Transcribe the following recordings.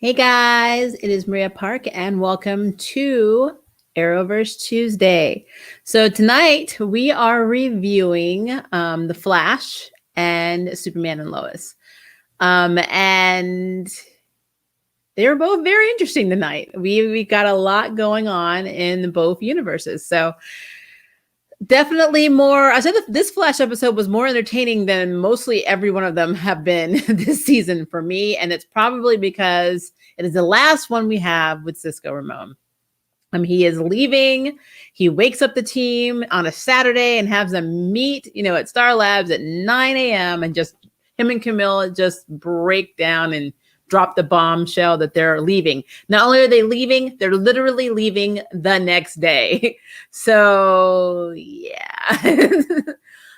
Hey guys, it is Maria Park and welcome to Arrowverse Tuesday. So tonight we are reviewing The Flash and Superman and Lois. And they were both very interesting tonight. We got a lot going on in both universes. So definitely more. I said this Flash episode was more entertaining than mostly every one of them have been this season for me. And it's probably because it is the last one we have with Cisco Ramon. He is leaving. He wakes up the team on a Saturday and has them meet, at Star Labs at 9 a.m. and just him and Camilla just break down and drop the bombshell that they're leaving. Not only are they leaving, they're literally leaving the next day. So yeah.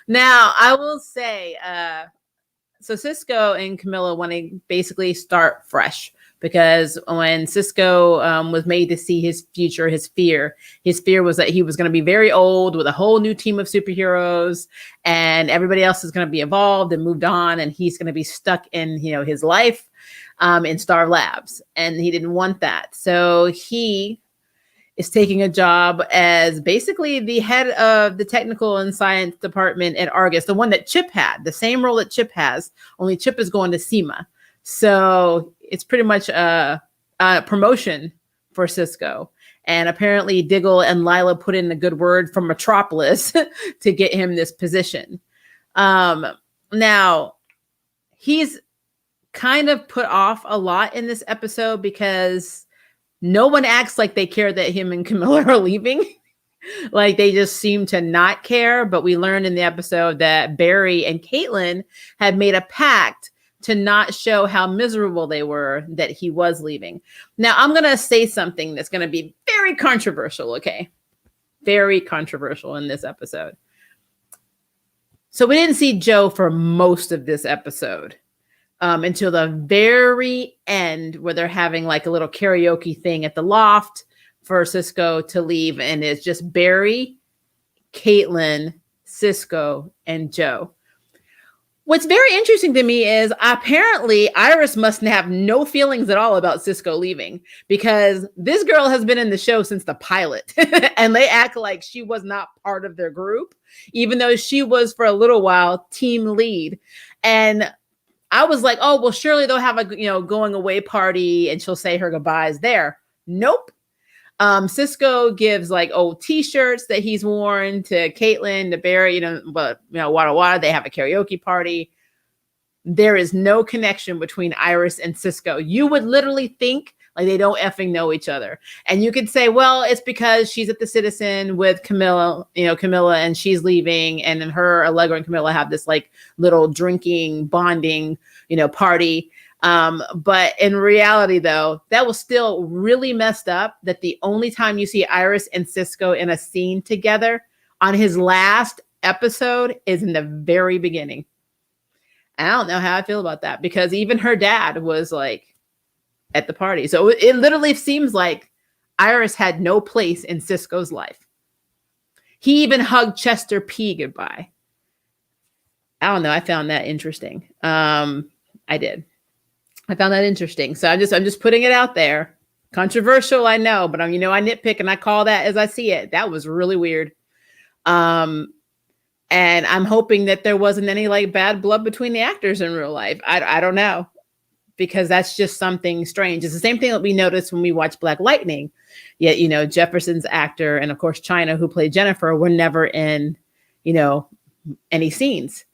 Now I will say, so Cisco and Camilla want to basically start fresh. Because when Cisco was made to see his future, his fear was that he was going to be very old with a whole new team of superheroes and everybody else is going to be evolved and moved on. And he's going to be stuck in, his life in Star Labs. And he didn't want that. So he is taking a job as basically the head of the technical and science department at Argus, the one that Chip had, the same role that Chip has, only Chip is going to SEMA. So it's pretty much a promotion for Cisco. And apparently Diggle and Lila put in a good word from Metropolis to get him this position. Now, he's kind of put off a lot in this episode because no one acts like they care that him and Camilla are leaving. Like they just seem to not care. But we learned in the episode that Barry and Caitlin had made a pact to not show how miserable they were that he was leaving. Now, I'm going to say something that's going to be very controversial, okay? Very controversial in this episode. So we didn't see Joe for most of this episode until the very end where they're having like a little karaoke thing at the loft for Cisco to leave. And it's just Barry, Caitlin, Cisco, and Joe. What's very interesting to me is apparently Iris must have no feelings at all about Cisco leaving because this girl has been in the show since the pilot and they act like she was not part of their group, even though she was for a little while team lead. And I was like, oh, well, surely they'll have a, going away party and she'll say her goodbyes there. Nope. Cisco gives like old t-shirts that he's worn to Caitlin, to Barry, Wada, they have a karaoke party. There is no connection between Iris and Cisco. You would literally think like they don't effing know each other. And you could say, well, it's because she's at the Citizen with Camilla, and she's leaving. And then her, Allegra and Camilla have this like little drinking, bonding, party. But in reality, though, that was still really messed up that the only time you see Iris and Cisco in a scene together on his last episode is in the very beginning. I don't know how I feel about that because even her dad was like at the party. So it literally seems like Iris had no place in Cisco's life. He even hugged Chester P goodbye. I don't know. I found that interesting. I did. I found that interesting. So I'm just putting it out there. Controversial, I know, but I nitpick and I call that as I see it. That was really weird. And I'm hoping that there wasn't any like bad blood between the actors in real life. I don't know, because that's just something strange. It's the same thing that we noticed when we watched Black Lightning. Yet, Jefferson's actor and of course China, who played Jennifer, were never in, any scenes.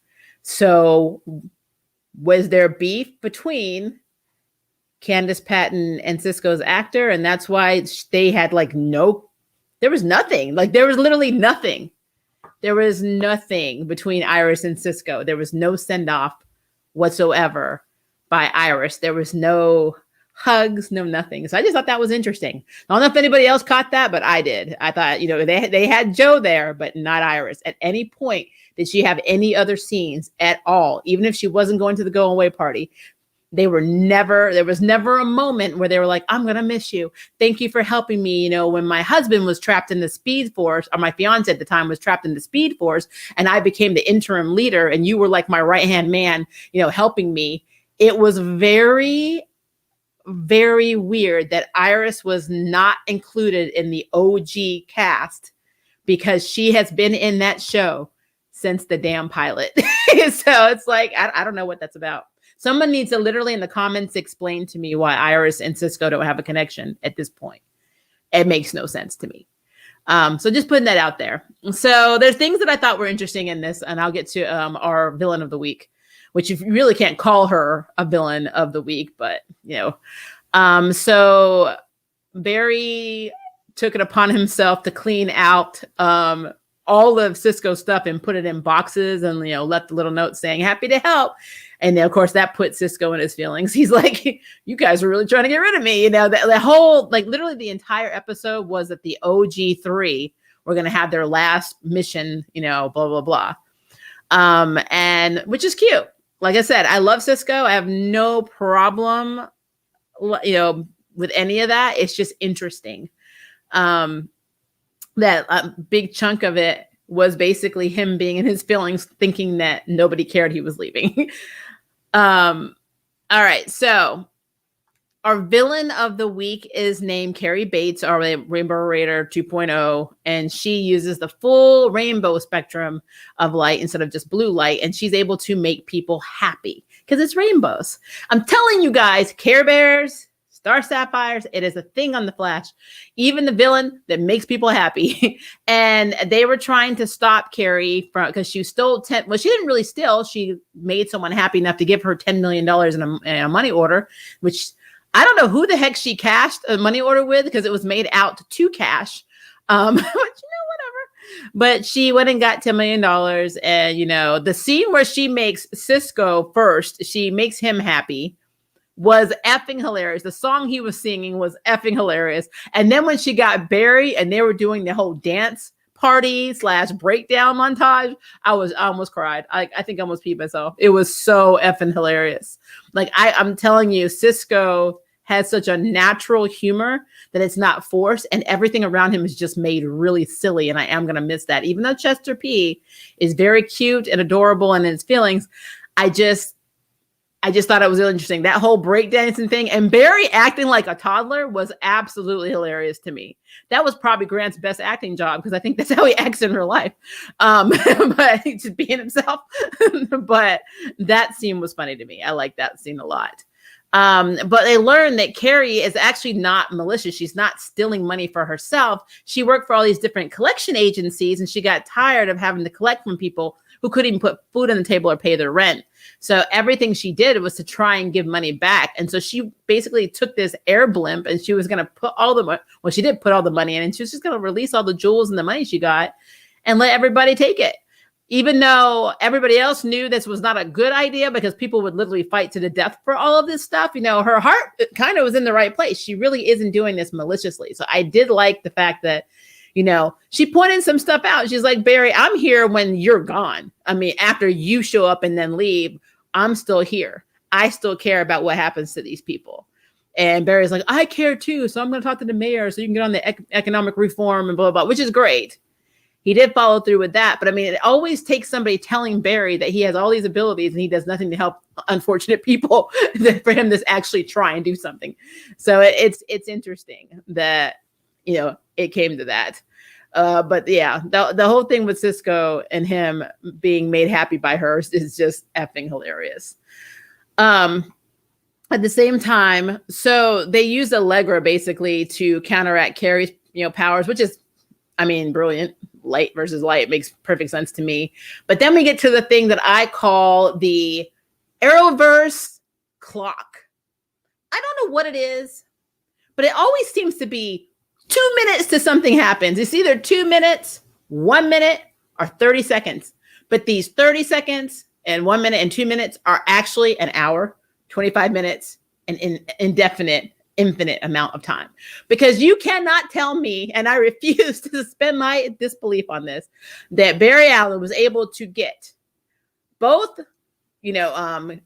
So was there beef between Candace Patton and Cisco's actor? And that's why they had there was nothing. Like there was literally nothing. There was nothing between Iris and Cisco. There was no send-off whatsoever by Iris. There was no hugs, no nothing. So I just thought that was interesting. I don't know if anybody else caught that, but I did. I thought, they had Joe there, but not Iris. At any point did she have any other scenes at all, even if she wasn't going to the going away party. There was never a moment where they were like, I'm going to miss you. Thank you for helping me. When my husband was trapped in the Speed Force, or my fiance at the time was trapped in the Speed Force, and I became the interim leader and you were like my right-hand man, helping me. It was very very weird that Iris was not included in the OG cast because she has been in that show since the damn pilot. So it's like, I don't know what that's about. Someone needs to literally in the comments explain to me why Iris and Cisco don't have a connection at this point. It makes no sense to me. So just putting that out there. So there's things that I thought were interesting in this, and I'll get to our villain of the week, which you really can't call her a villain of the week, but so Barry took it upon himself to clean out all of Cisco's stuff and put it in boxes and, left a little note saying, happy to help. And then, of course, that put Cisco in his feelings. He's like, you guys are really trying to get rid of me. The whole, literally the entire episode was that the OG3 were going to have their last mission, blah, blah, blah. And which is cute. Like I said, I love Cisco. I have no problem, with any of that. It's just interesting. That a big chunk of it was basically him being in his feelings, thinking that nobody cared he was leaving. All right. So our villain of the week is named Carrie Bates, our Rainbow Raider 2.0. And she uses the full rainbow spectrum of light instead of just blue light. And she's able to make people happy because it's rainbows. I'm telling you guys, Care Bears, Star Sapphires, it is a thing on the Flash. Even the villain that makes people happy. And they were trying to stop Carrie from, because she stole well, she didn't really steal. She made someone happy enough to give her $10 million in a money order, which I don't know who the heck she cashed a money order with because it was made out to cash. But whatever. But she went and got $10 million. And, the scene where she makes Cisco first, she makes him happy, was effing hilarious. The song he was singing was effing hilarious. And then when she got Barry and they were doing the whole dance party / breakdown montage, I almost cried. I think I almost peed myself. It was so effing hilarious. I'm telling you, Cisco has such a natural humor that it's not forced, and everything around him is just made really silly. And I am going to miss that. Even though Chester P is very cute and adorable and in his feelings, I just thought it was really interesting. That whole breakdancing thing and Barry acting like a toddler was absolutely hilarious to me. That was probably Grant's best acting job because I think that's how he acts in real life. But just being himself. But that scene was funny to me. I like that scene a lot. But they learned that Carrie is actually not malicious. She's not stealing money for herself. She worked for all these different collection agencies and she got tired of having to collect from people who couldn't even put food on the table or pay their rent. So everything she did was to try and give money back. And so she basically took this air blimp and she was going to put all the money. Well, she did put all the money in and she was just going to release all the jewels and the money she got and let everybody take it. Even though everybody else knew this was not a good idea because people would literally fight to the death for all of this stuff. Her heart kind of was in the right place. She really isn't doing this maliciously. So I did like the fact that, she pointed some stuff out. She's like, Barry, I'm here when you're gone. I mean, after you show up and then leave, I'm still here. I still care about what happens to these people. And Barry's like, I care too. So I'm going to talk to the mayor so you can get on the economic reform and blah, blah, blah, which is great. He did follow through with that. But I mean, it always takes somebody telling Barry that he has all these abilities and he does nothing to help unfortunate people for him to actually try and do something. So it's interesting that, it came to that. But yeah, the whole thing with Cisco and him being made happy by her is just effing hilarious. At the same time, so they used Allegra basically to counteract Carrie's, powers, which is, brilliant. Light versus light makes perfect sense to me. But then we get to the thing that I call the Arrowverse Clock. I don't know what it is, but it always seems to be 2 minutes to something happens. It's either 2 minutes, 1 minute, or 30 seconds. But these 30 seconds and 1 minute and 2 minutes are actually an hour, 25 minutes, an infinite amount of time. Because you cannot tell me, and I refuse to suspend my disbelief on this, that Barry Allen was able to get both,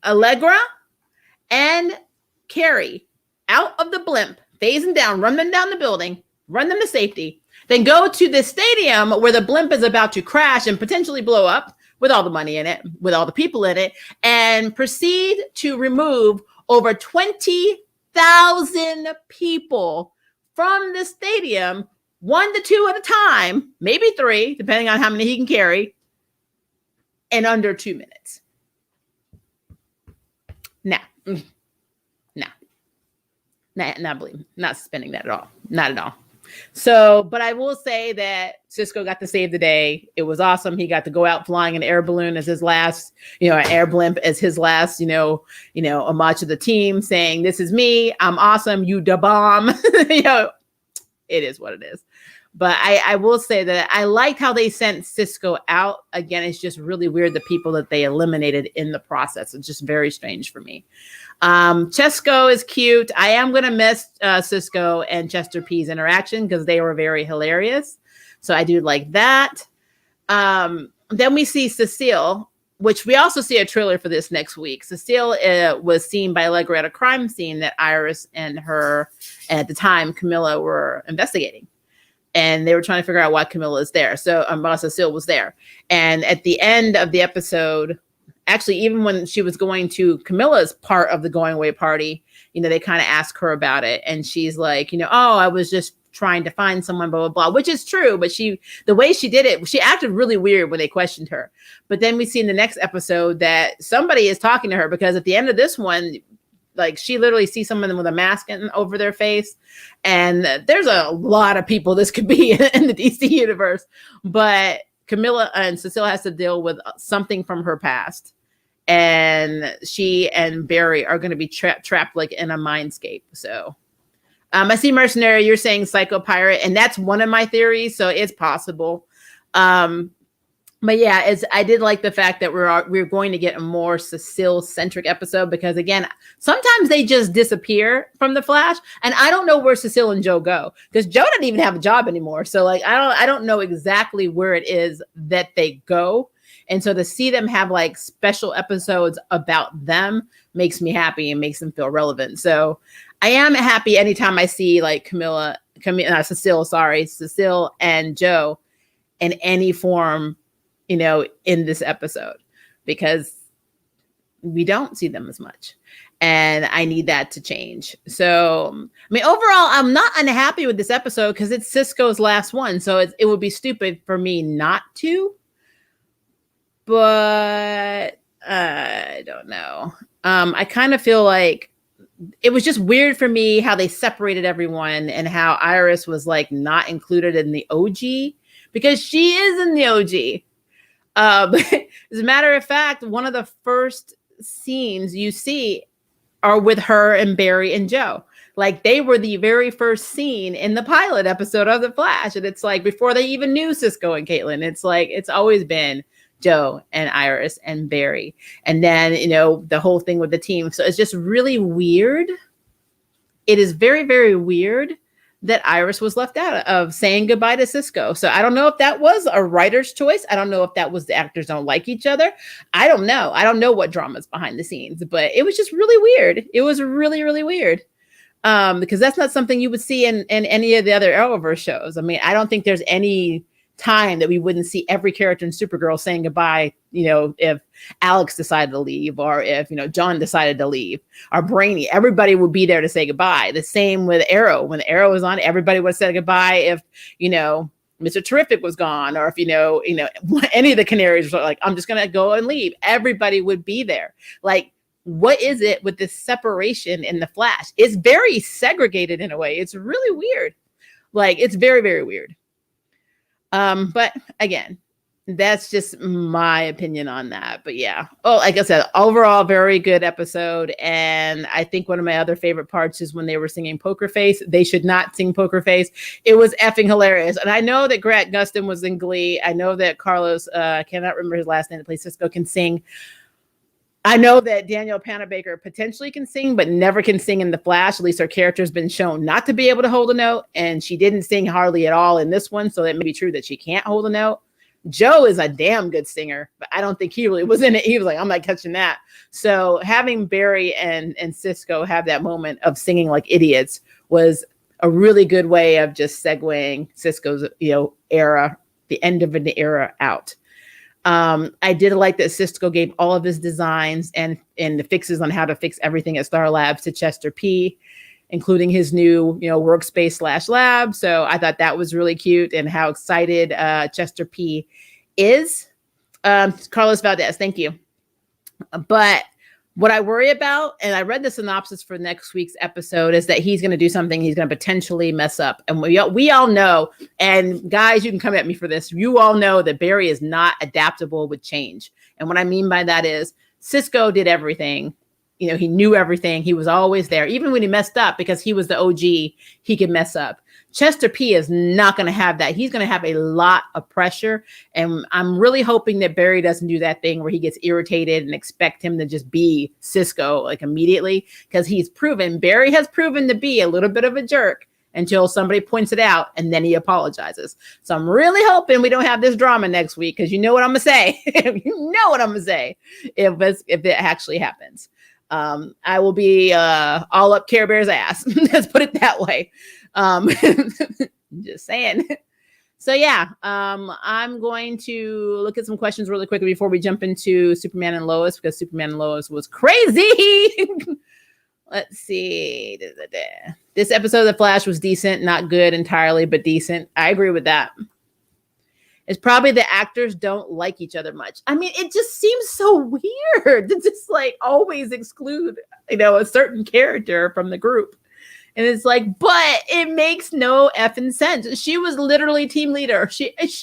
Allegra and Carrie out of the blimp, phasing down, run them down the building, run them to safety, then go to the stadium where the blimp is about to crash and potentially blow up with all the money in it, with all the people in it, and proceed to remove over 20 1,000 people from the stadium, 1 to 2 at a time, maybe 3, depending on how many he can carry, in under 2 minutes. Not suspending that at all. Not at all. So, but I will say that Cisco got to save the day. It was awesome. He got to go out flying an air balloon as his last, an air blimp as his last, homage to the team, saying, "This is me. I'm awesome. You da bomb." It is what it is. But I will say that I liked how they sent Cisco out. Again, it's just really weird, the people that they eliminated in the process. It's just very strange for me. Chesco is cute. I am going to miss Cisco and Chester P's interaction because they were very hilarious. So I do like that. Then we see Cecile, which we also see a trailer for this next week. Cecile was seen by Allegra at a crime scene that Iris and her, at the time, Camilla, were investigating. And they were trying to figure out why Camilla is there. So Cecile was there. And at the end of the episode, actually, even when she was going to Camilla's part of the going away party, they kind of asked her about it. And she's like, oh, I was just trying to find someone, blah, blah, blah, which is true. But the way she did it, she acted really weird when they questioned her. But then we see in the next episode that somebody is talking to her, because at the end of this one, like, she literally sees someone with a mask over their face. And there's a lot of people this could be in the DC universe. But Camilla and Cecile has to deal with something from her past. And she and Barry are going to be trapped like in a mindscape. So I see Mercenary, you're saying Psycho Pirate. And that's one of my theories. So it's possible. But yeah, I did like the fact that we're going to get a more Cecile-centric episode, because again, sometimes they just disappear from the Flash, and I don't know where Cecile and Joe go, because Joe doesn't even have a job anymore. So like, I don't know exactly where it is that they go, and so to see them have like special episodes about them makes me happy and makes them feel relevant. So I am happy anytime I see like Cecile and Joe in any form, in this episode, because we don't see them as much. And I need that to change. So, overall, I'm not unhappy with this episode because it's Cisco's last one. So it would be stupid for me not to. But I don't know. I kind of feel like it was just weird for me how they separated everyone and how Iris was like not included in the OG, because she is in the OG. As a matter of fact, one of the first scenes you see are with her and Barry and Joe. Like, they were the very first scene in the pilot episode of The Flash. And it's like before they even knew Cisco and Caitlin. It's like, it's always been Joe and Iris and Barry. And then, the whole thing with the team. So it's just really weird. It is very, very weird that Iris was left out of saying goodbye to Cisco. So I don't know if that was a writer's choice. I don't know if that was the actors don't like each other. I don't know. I don't know what drama's behind the scenes, but it was just really weird. It was really, really weird. Because that's not something you would see in any of the other Arrowverse shows. I don't think there's any time that we wouldn't see every character in Supergirl saying goodbye, if Alex decided to leave, or if, John decided to leave, or Brainy, everybody would be there to say goodbye. The same with Arrow. When Arrow was on, everybody would say goodbye if, Mr. Terrific was gone, or if, any of the Canaries were like, I'm just going to go and leave. Everybody would be there. Like, what is it with this separation in the Flash? It's very segregated in a way. It's really weird. Like, it's very, very weird. But again, that's just my opinion on that. But yeah. Oh, like I said, overall, very good episode. And I think one of my other favorite parts is when they were singing Poker Face. They should not sing Poker Face. It was effing hilarious. And I know that Grant Gustin was in Glee. I know that Carlos, I cannot remember his last name, that plays Cisco, can sing. I know that Danielle Panabaker potentially can sing, but never can sing in The Flash. At least her character has been shown not to be able to hold a note, and she didn't sing hardly at all in this one, so it may be true that she can't hold a note. Joe is a damn good singer, but I don't think he really was in it. He was like, I'm not catching that. So having Barry and Cisco have that moment of singing like idiots was a really good way of just segueing Cisco's, era, the end of an era out. I did like that Cisco gave all of his designs and the fixes on how to fix everything at Star Labs to Chester P. including his new, workspace / lab. So I thought that was really cute, and how excited Chester P is. Carlos Valdez, thank you. But what I worry about, and I read the synopsis for next week's episode, is that he's going to do something he's going to potentially mess up. And we all know, and guys, you can come at me for this. You all know that Barry is not adaptable with change. And what I mean by that is Cisco did everything. He knew everything. He was always there. Even when he messed up, because he was the OG, he could mess up. Chester P is not going to have that. He's going to have a lot of pressure. And I'm really hoping that Barry doesn't do that thing where he gets irritated and expect him to just be Cisco like immediately, because Barry has proven to be a little bit of a jerk until somebody points it out, and then he apologizes. So I'm really hoping we don't have this drama next week, because you know what I'm going to say. You know what I'm going to say if it actually happens. I will be all up Care Bear's ass. Let's put it that way. Just saying. So yeah, I'm going to look at some questions really quickly before we jump into Superman and Lois, because Superman and Lois was crazy. Let's see. This episode of The Flash was decent, not good entirely, but decent. I agree with that. It's probably the actors don't like each other much. I mean, it just seems so weird to just like always exclude, a certain character from the group. And it's like, but it makes no effing sense. She was literally team leader.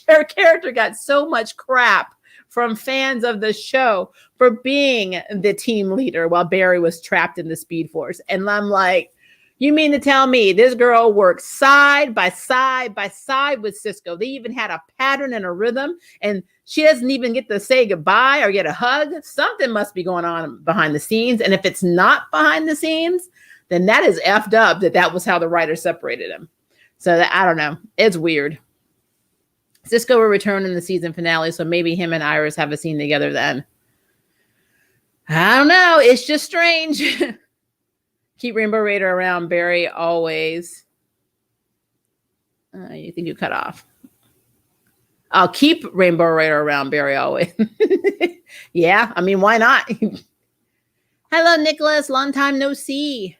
Her character got so much crap from fans of the show for being the team leader while Barry was trapped in the Speed Force. And I'm like, you mean to tell me this girl worked side by side with Cisco? They even had a pattern and a rhythm, and she doesn't even get to say goodbye or get a hug. Something must be going on behind the scenes. And if it's not behind the scenes, then that is effed up that was how the writers separated them. So I don't know. It's weird. Cisco will return in the season finale, so maybe him and Iris have a scene together then. I don't know. It's just strange. Keep Rainbow Raider around Barry always. You think you cut off? I'll keep Rainbow Raider around Barry always. Yeah, I mean, why not? Hello, Nicholas. Long time no see.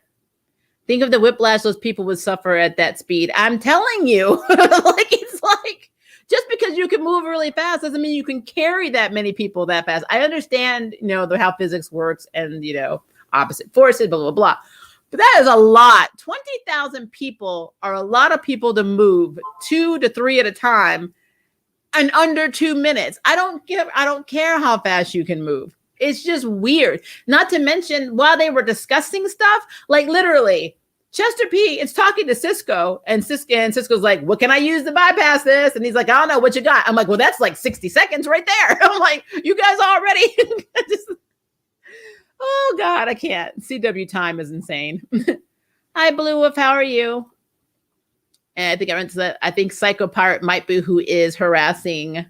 Think of the whiplash those people would suffer at that speed. I'm telling you, it's like, just because you can move really fast doesn't mean you can carry that many people that fast. I understand, how physics works and, opposite forces, blah, blah, blah. But that is a lot. 20,000 people are a lot of people to move 2 to 3 at a time in under 2 minutes. I don't care how fast you can move. It's just weird. Not to mention, while they were discussing stuff, like literally, Chester P is talking to Cisco, and Cisco's like, what can I use to bypass this? And he's like, I don't know what you got. I'm like, well, that's like 60 seconds right there. I'm like, you guys already. Oh, God, I can't. CW time is insane. Hi, Blue Wolf. How are you? And I think Psycho Pirate might be who is harassing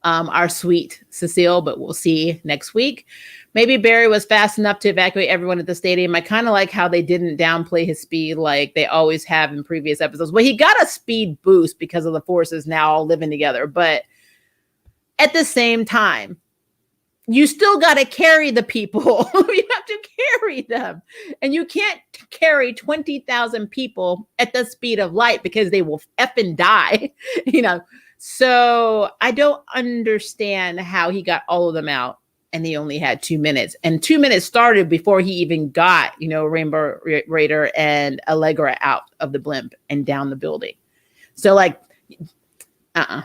our sweet Cecile, but we'll see next week. Maybe Barry was fast enough to evacuate everyone at the stadium. I kind of like how they didn't downplay his speed like they always have in previous episodes. Well, he got a speed boost because of the forces now all living together. But at the same time, you still got to carry the people. You have to carry them. And you can't carry 20,000 people at the speed of light because they will effing die, So I don't understand how he got all of them out and he only had 2 minutes. And 2 minutes started before he even got, Rainbow Raider and Allegra out of the blimp and down the building. So I'm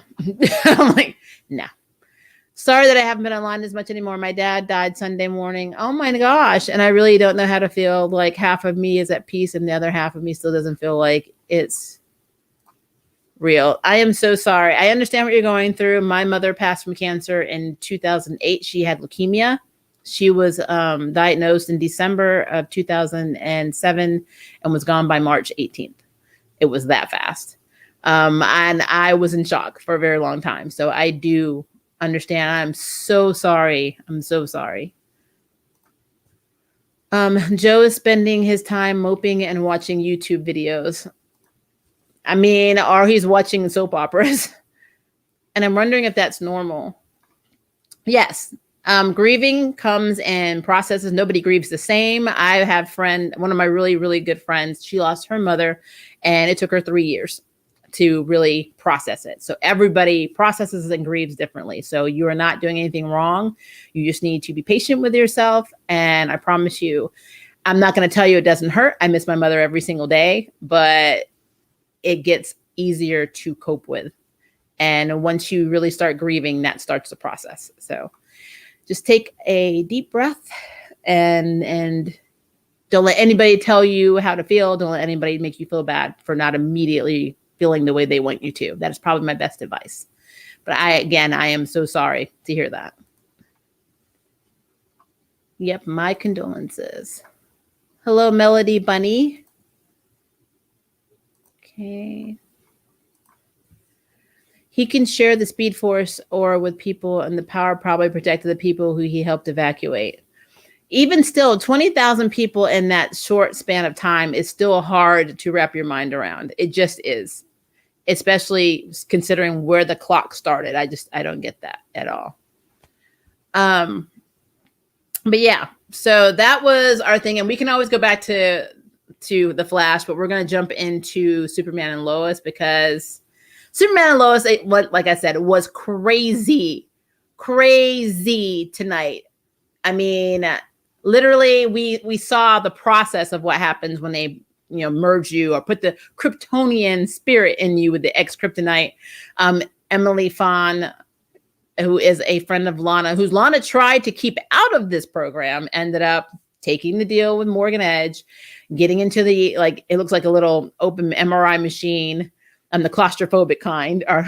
like, no. Sorry that I haven't been online as much anymore. My dad died Sunday morning. Oh my gosh. And I really don't know how to feel. Like half of me is at peace and the other half of me still doesn't feel like it's real. I am so sorry. I understand what you're going through. My mother passed from cancer in 2008. She had leukemia. She was diagnosed in December of 2007 and was gone by March 18th. It was that fast. And I was in shock for a very long time. So I do understand. I'm so sorry. I'm so sorry. Joe is spending his time moping and watching YouTube videos. I mean, or he's watching soap operas. And I'm wondering if that's normal. Yes. Grieving comes in processes. Nobody grieves the same. I have one of my really, really good friends, she lost her mother and it took her 3 years to really process it. So everybody processes and grieves differently. So you are not doing anything wrong. You just need to be patient with yourself. And I promise you, I'm not going to tell you it doesn't hurt. I miss my mother every single day, but it gets easier to cope with. And once you really start grieving, that starts the process. So just take a deep breath and don't let anybody tell you how to feel. Don't let anybody make you feel bad for not immediately feeling the way they want you to. That is probably my best advice. But I am so sorry to hear that. Yep, my condolences. Hello, Melody Bunny. Okay. He can share the Speed Force or with people, and the power probably protected the people who he helped evacuate. Even still, 20,000 people in that short span of time is still hard to wrap your mind around. It just is, especially considering where the clock started. I don't get that at all. But yeah, so that was our thing. And we can always go back to the Flash, but we're going to jump into Superman and Lois because Superman and Lois, like I said, it was crazy tonight. I mean, literally, we saw the process of what happens when they, merge you or put the Kryptonian spirit in you with the ex-kryptonite. Emily Fawn, who is a friend of Lana, who's Lana tried to keep out of this program, ended up taking the deal with Morgan Edge, getting into the, it looks like a little open MRI machine. The claustrophobic kind, or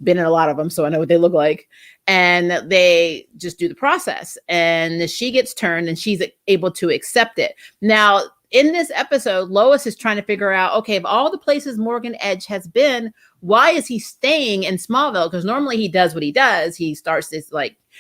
been in a lot of them, so I know what they look like. And they just do the process, and she gets turned, and she's able to accept it. Now, in this episode, Lois is trying to figure out, okay, of all the places Morgan Edge has been, why is he staying in Smallville? Because normally he does what he does. He starts this,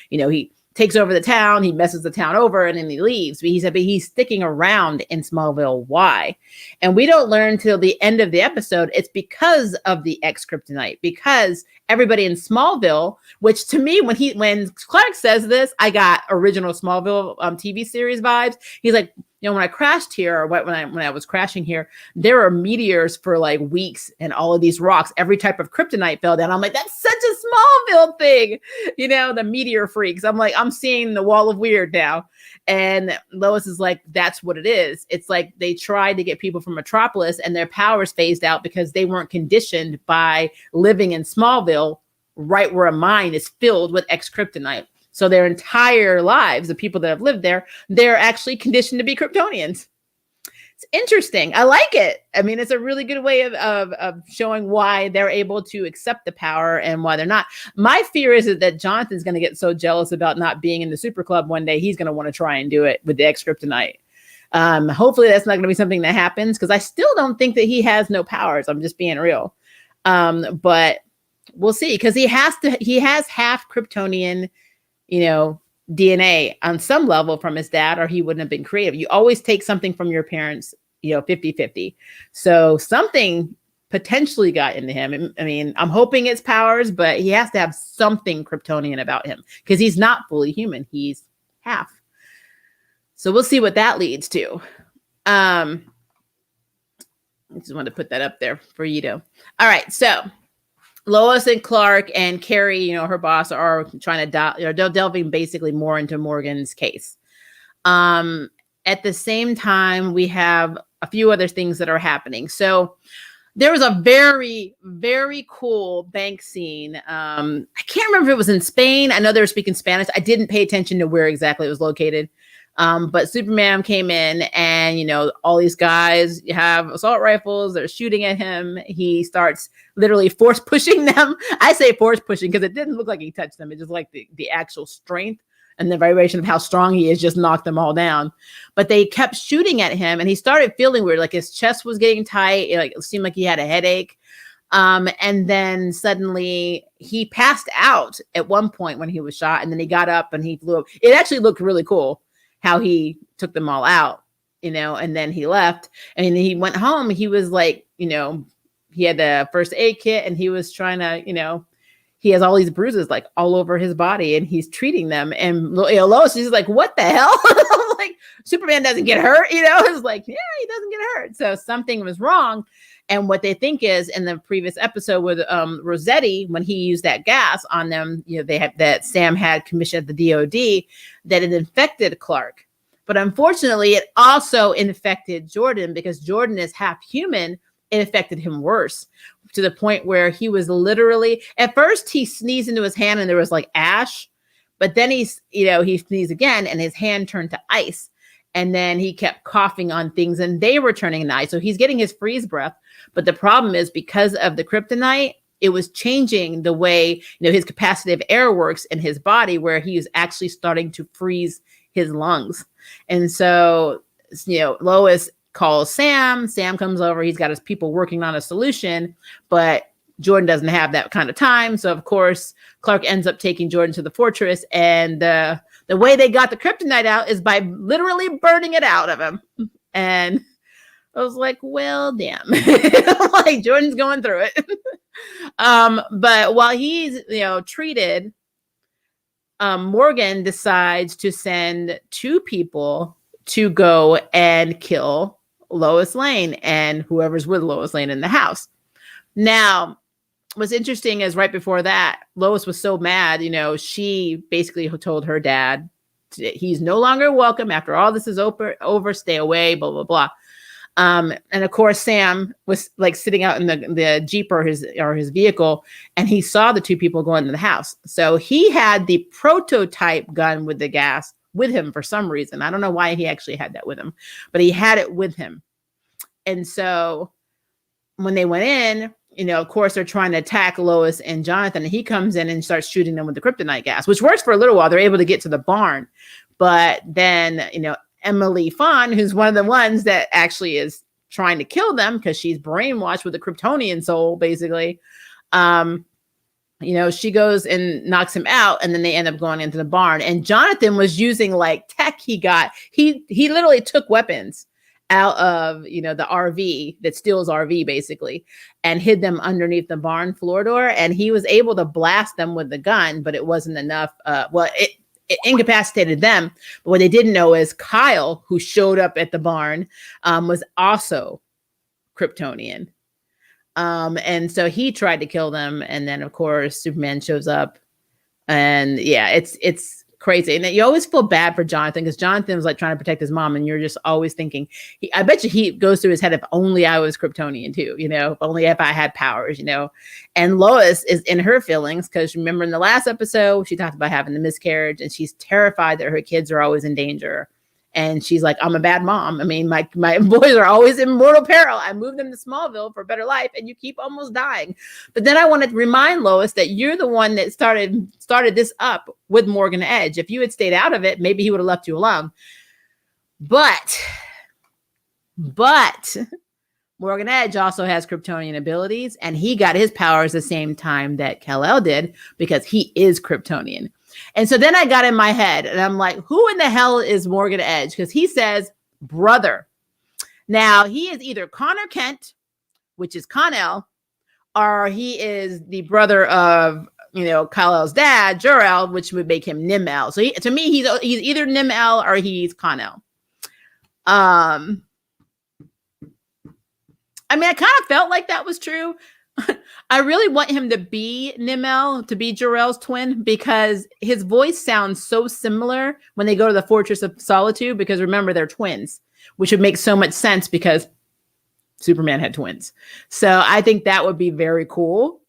he takes over the town, he messes the town over, and then he leaves. But he said, but he's sticking around in Smallville. Why? And we don't learn till the end of the episode. It's because of the ex-kryptonite, because everybody in Smallville, which to me, when Clark says this, I got original Smallville TV series vibes. He's like, when I crashed here, or when I was crashing here, there were meteors for weeks, and all of these rocks, every type of kryptonite fell down. I'm like, that's such a Smallville thing, the meteor freaks. I'm like, I'm seeing the wall of weird now. And Lois is like, that's what it is. It's like they tried to get people from Metropolis, and their powers phased out because they weren't conditioned by living in Smallville, right where a mine is filled with ex-kryptonite. So their entire lives, the people that have lived there, they're actually conditioned to be Kryptonians. It's interesting. I like it. I mean, it's a really good way of showing why they're able to accept the power and why they're not. My fear is that Jonathan's going to get so jealous about not being in the Super Club one day, he's going to want to try and do it with the ex-kryptonite. Hopefully that's not going to be something that happens, because I still don't think that he has no powers. I'm just being real. But we'll see, because he has half Kryptonian DNA on some level from his dad, or he wouldn't have been creative. You always take something from your parents, 50-50. So something potentially got into him. I mean, I'm hoping it's powers, but he has to have something Kryptonian about him, because he's not fully human. He's half. So we'll see what that leads to. I just wanted to put that up there for you to. All right. So Lois and Clark and Carrie, her boss, are trying to delving basically more into Morgan's case. At the same time, we have a few other things that are happening. So there was a very, very cool bank scene. I can't remember if it was in Spain. I know they were speaking Spanish. I didn't pay attention to where exactly it was located. But Superman came in, and, all these guys have assault rifles. They're shooting at him. He starts literally force pushing them. I say force pushing because it didn't look like he touched them. It just like the actual strength and the vibration of how strong he is just knocked them all down. But they kept shooting at him, and he started feeling weird. Like his chest was getting tight. It seemed like he had a headache. And then suddenly he passed out at one point when he was shot, and then he got up and he flew up. It actually looked really cool how he took them all out, and then he left, and he went home. He was like, he had the first aid kit, and he was trying to, he has all these bruises like all over his body, and he's treating them. And Lois is like, what the hell? Like, Superman doesn't get hurt, It's like, yeah, he doesn't get hurt. So something was wrong. And what they think is, in the previous episode with Rossetti, when he used that gas on them, they have that Sam had commissioned at the DOD, that it infected Clark. But unfortunately, it also infected Jordan, because Jordan is half human. It affected him worse, to the point where he was literally, at first he sneezed into his hand and there was like ash, but then he sneezed again and his hand turned to ice. And then he kept coughing on things and they were turning to ice. So he's getting his freeze breath. But the problem is, because of the kryptonite, it was changing the way, his capacity of air works in his body, where he was actually starting to freeze his lungs. And so, Lois calls Sam. Sam comes over. He's got his people working on a solution, but Jordan doesn't have that kind of time. So, of course, Clark ends up taking Jordan to the fortress. And the way they got the kryptonite out is by literally burning it out of him. And I was like, well, damn. Like, Jordan's going through it. But while he's, treated, Morgan decides to send 2 people to go and kill Lois Lane and whoever's with Lois Lane in the house. Now, what's interesting is, right before that, Lois was so mad, she basically told her dad, he's no longer welcome. After all this is over, stay away, blah, blah, blah. And of course, Sam was like sitting out in the Jeep or his vehicle, and he saw the 2 people go into the house. So he had the prototype gun with the gas with him for some reason. I don't know why he actually had that with him, but he had it with him. And so when they went in, of course, they're trying to attack Lois and Jonathan, and he comes in and starts shooting them with the kryptonite gas, which works for a little while. They're able to get to the barn. But then, Emily Fawn, who's one of the ones that actually is trying to kill them because she's brainwashed with the Kryptonian soul, basically, she goes and knocks him out, and then they end up going into the barn. And Jonathan was using like tech he got. He literally took weapons out of, the RV that steals RV, basically, and hid them underneath the barn floor door. And he was able to blast them with the gun, but it wasn't enough. It incapacitated them. But what they didn't know is Kyle, who showed up at the barn, was also Kryptonian. And so he tried to kill them. And then, of course, Superman shows up. And yeah, it's crazy. And you always feel bad for Jonathan, because Jonathan was like trying to protect his mom. And you're just always thinking, I bet you he goes through his head, if only I was Kryptonian too, if only if I had powers, And Lois is in her feelings, because remember in the last episode, she talked about having the miscarriage, and she's terrified that her kids are always in danger. And she's like, I'm a bad mom. I mean, my boys are always in mortal peril. I moved them to Smallville for a better life, and you keep almost dying. But then I want to remind Lois that you're the one that started this up with Morgan Edge. If you had stayed out of it, maybe he would have left you alone. But Morgan Edge also has Kryptonian abilities, and he got his powers the same time that Kal-El did, because he is Kryptonian. And so then I got in my head, and I'm like, who in the hell is Morgan Edge? Because he says brother. Now, he is either Connor Kent, which is Con-El, or he is the brother of, Kal-El's dad, Jor-El, which would make him Nim-El. So to me, he's either Nim-El or he's Con-El. I mean, I kind of felt like that was true. I really want him to be Nim-El, to be Jor-El's twin, because his voice sounds so similar when they go to the Fortress of Solitude, because remember, they're twins, which would make so much sense because Superman had twins. So I think that would be very cool.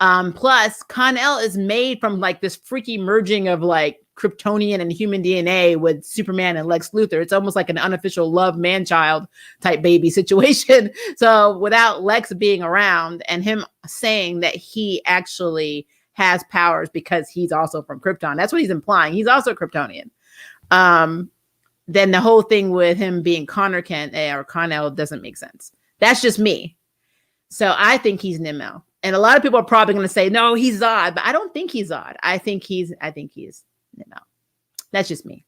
Plus, Con-El is made from like this freaky merging of like Kryptonian and human DNA with Superman and Lex Luthor. It's almost like an unofficial love man-child type baby situation. So without Lex being around and him saying that he actually has powers because he's also from Krypton, that's what he's implying. He's also Kryptonian. Then the whole thing with him being Connor Kent or Con-El doesn't make sense. That's just me. So I think he's Nim-El. And a lot of people are probably going to say, no, he's Zod, but I don't think he's Zod. I think he's Nim-El. That's just me.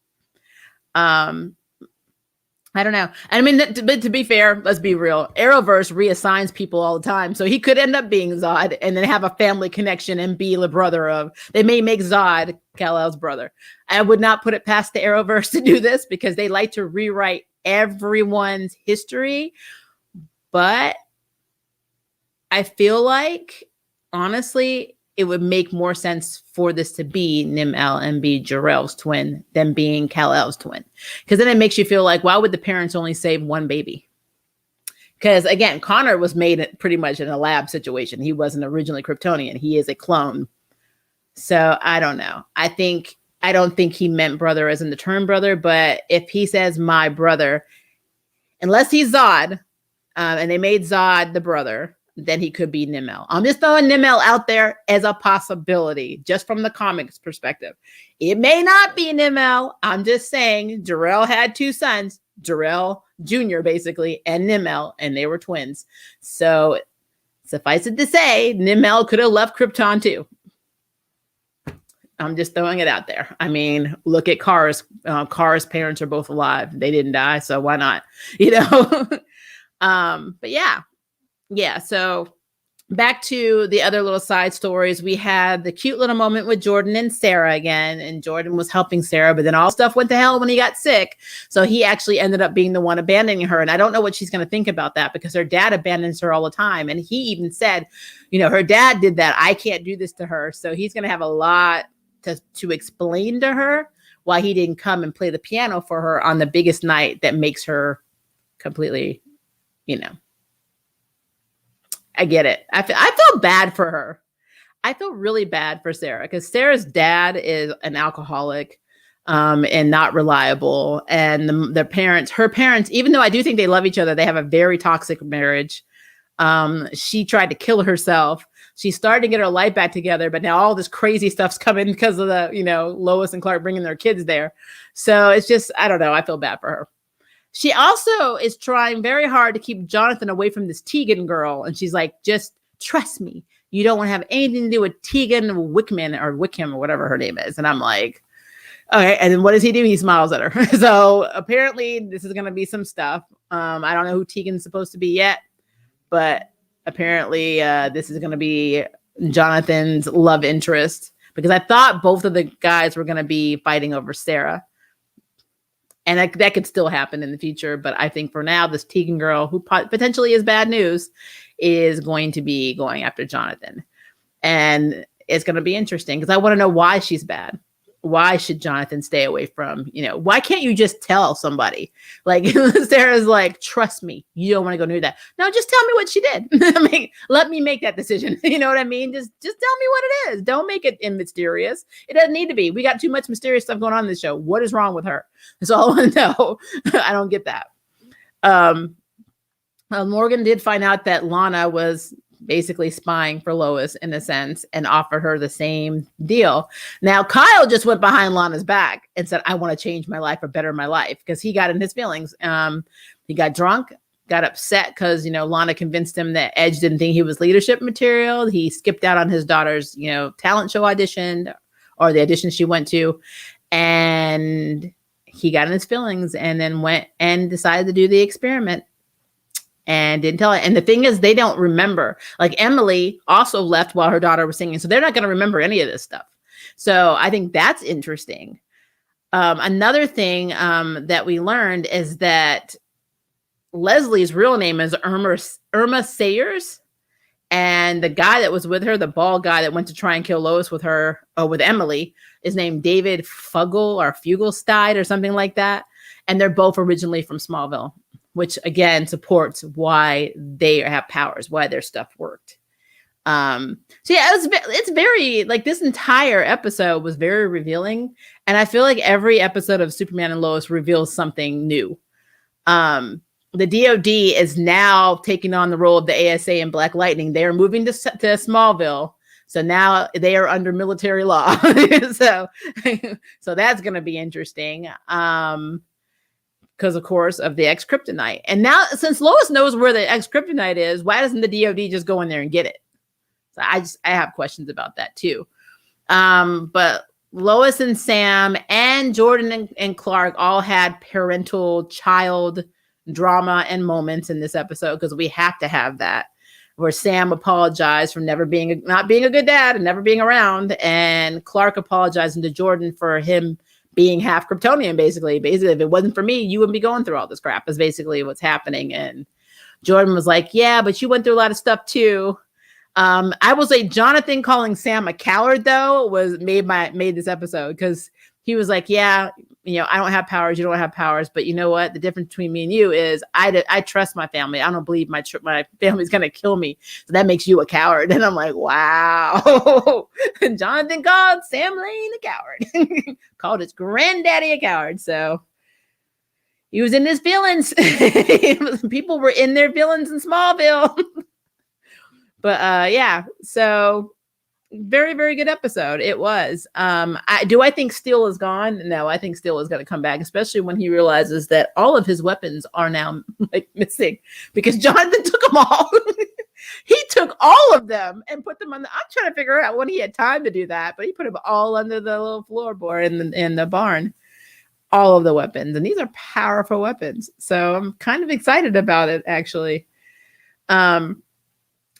I don't know. I mean, but to be fair, let's be real. Arrowverse reassigns people all the time. So he could end up being Zod and then have a family connection and be the brother of. They may make Zod Kal-El's brother. I would not put it past the Arrowverse to do this because they like to rewrite everyone's history. But I feel like, honestly, it would make more sense for this to be Nim-El and be Jor-El's twin than being Kal-El's twin. Because then it makes you feel like, why would the parents only save one baby? Because again, Connor was made pretty much in a lab situation. He wasn't originally Kryptonian. He is a clone. So I don't know. I don't think he meant brother as in the term brother, but if he says my brother, unless he's Zod, and they made Zod the brother, then he could be Nim-El. I'm just throwing Nim-El out there as a possibility, just from the comics perspective. It may not be Nim-El. I'm just saying Jor-El had two sons, Jor-El Jr. basically, and Nim-El, and they were twins. So suffice it to say, Nim-El could have left Krypton too. I'm just throwing it out there. I mean, look at Kara's. Kara's parents are both alive. They didn't die, so why not? But yeah. So back to the other little side stories. We had the cute little moment with Jordan and Sarah again, and Jordan was helping Sarah, but then all stuff went to hell when he got sick. So he actually ended up being the one abandoning her. And I don't know what she's going to think about that because her dad abandons her all the time. And he even said, her dad did that. I can't do this to her. So he's going to have a lot to explain to her why he didn't come and play the piano for her on the biggest night that makes her completely, I get it. I feel bad for her. I feel really bad for Sarah because Sarah's dad is an alcoholic and not reliable. And her parents, even though I do think they love each other, they have a very toxic marriage. She tried to kill herself. She's starting to get her life back together, but now all this crazy stuff's coming because of the, Lois and Clark bringing their kids there. So it's just, I don't know. I feel bad for her. She also is trying very hard to keep Jonathan away from this Tegan girl. And she's like, just trust me. You don't want to have anything to do with Tegan Wickham or whatever her name is. And I'm like, okay. And then what does he do? He smiles at her. So apparently this is going to be some stuff. I don't know who Tegan's supposed to be yet, but apparently this is going to be Jonathan's love interest because I thought both of the guys were going to be fighting over Sarah. And that could still happen in the future. But I think for now, this Tegan girl, who potentially is bad news, is going to be going after Jonathan. And it's going to be interesting because I want to know why she's bad. Why should Jonathan stay away from, why can't you just tell somebody? Like Sarah's like, trust me, you don't want to go near that. No, just tell me what she did. Let me make that decision. You know what I mean? Just tell me what it is. Don't make it mysterious. It doesn't need to be. We got too much mysterious stuff going on in this show. What is wrong with her? That's all I want to know. I don't get that. Morgan did find out that Lana was basically spying for Lois in a sense and offered her the same deal. Now, Kyle just went behind Lana's back and said, I want to change my life or better my life because he got in his feelings. He got drunk, got upset because, Lana convinced him that Edge didn't think he was leadership material. He skipped out on his daughter's, talent show audition or the audition she went to. And he got in his feelings and then went and decided to do the experiment. And didn't tell it. And the thing is, they don't remember. Like Emily also left while her daughter was singing. So they're not going to remember any of this stuff. So I think that's interesting. Another thing that we learned is that Leslie's real name is Irma Sayers. And the guy that was with her, the bald guy that went to try and kill Lois with Emily, is named David Fugelstein or something like that. And they're both originally from Smallville, which again supports why they have powers, why their stuff worked. So yeah, it's very like this entire episode was very revealing. And I feel like every episode of Superman and Lois reveals something new. The DOD is now taking on the role of the ASA and Black Lightning. They are moving to Smallville. So now they are under military law. so that's going to be interesting. Because, of course, of the X-Kryptonite. And now, since Lois knows where the X-Kryptonite is, why doesn't the DOD just go in there and get it? So I have questions about that, too. But Lois and Sam and Jordan and Clark all had parental child drama and moments in this episode, because we have to have that, where Sam apologized for not being a good dad and never being around, and Clark apologizing to Jordan for him being half Kryptonian. Basically, if it wasn't for me, you wouldn't be going through all this crap, is basically what's happening. And Jordan was like, yeah, but you went through a lot of stuff too. I will say Jonathan calling Sam a coward, though, was made this episode, because he was like, yeah, I don't have powers, you don't have powers, but you know what? The difference between me and you is I trust my family. I don't believe my family's gonna kill me, so that makes you a coward. And I'm like, wow. And Jonathan called Sam Lane a coward, called his granddaddy a coward. So he was in his feelings. People were in their feelings in Smallville. But yeah, so very, very good episode. It was. Do I think Steel is gone? No, I think Steel is going to come back, especially when he realizes that all of his weapons are now missing, because Jonathan took them all. He took all of them and put them on I'm trying to figure out when he had time to do that, but he put them all under the little floorboard in the barn. All of the weapons, and these are powerful weapons. So I'm kind of excited about it, actually.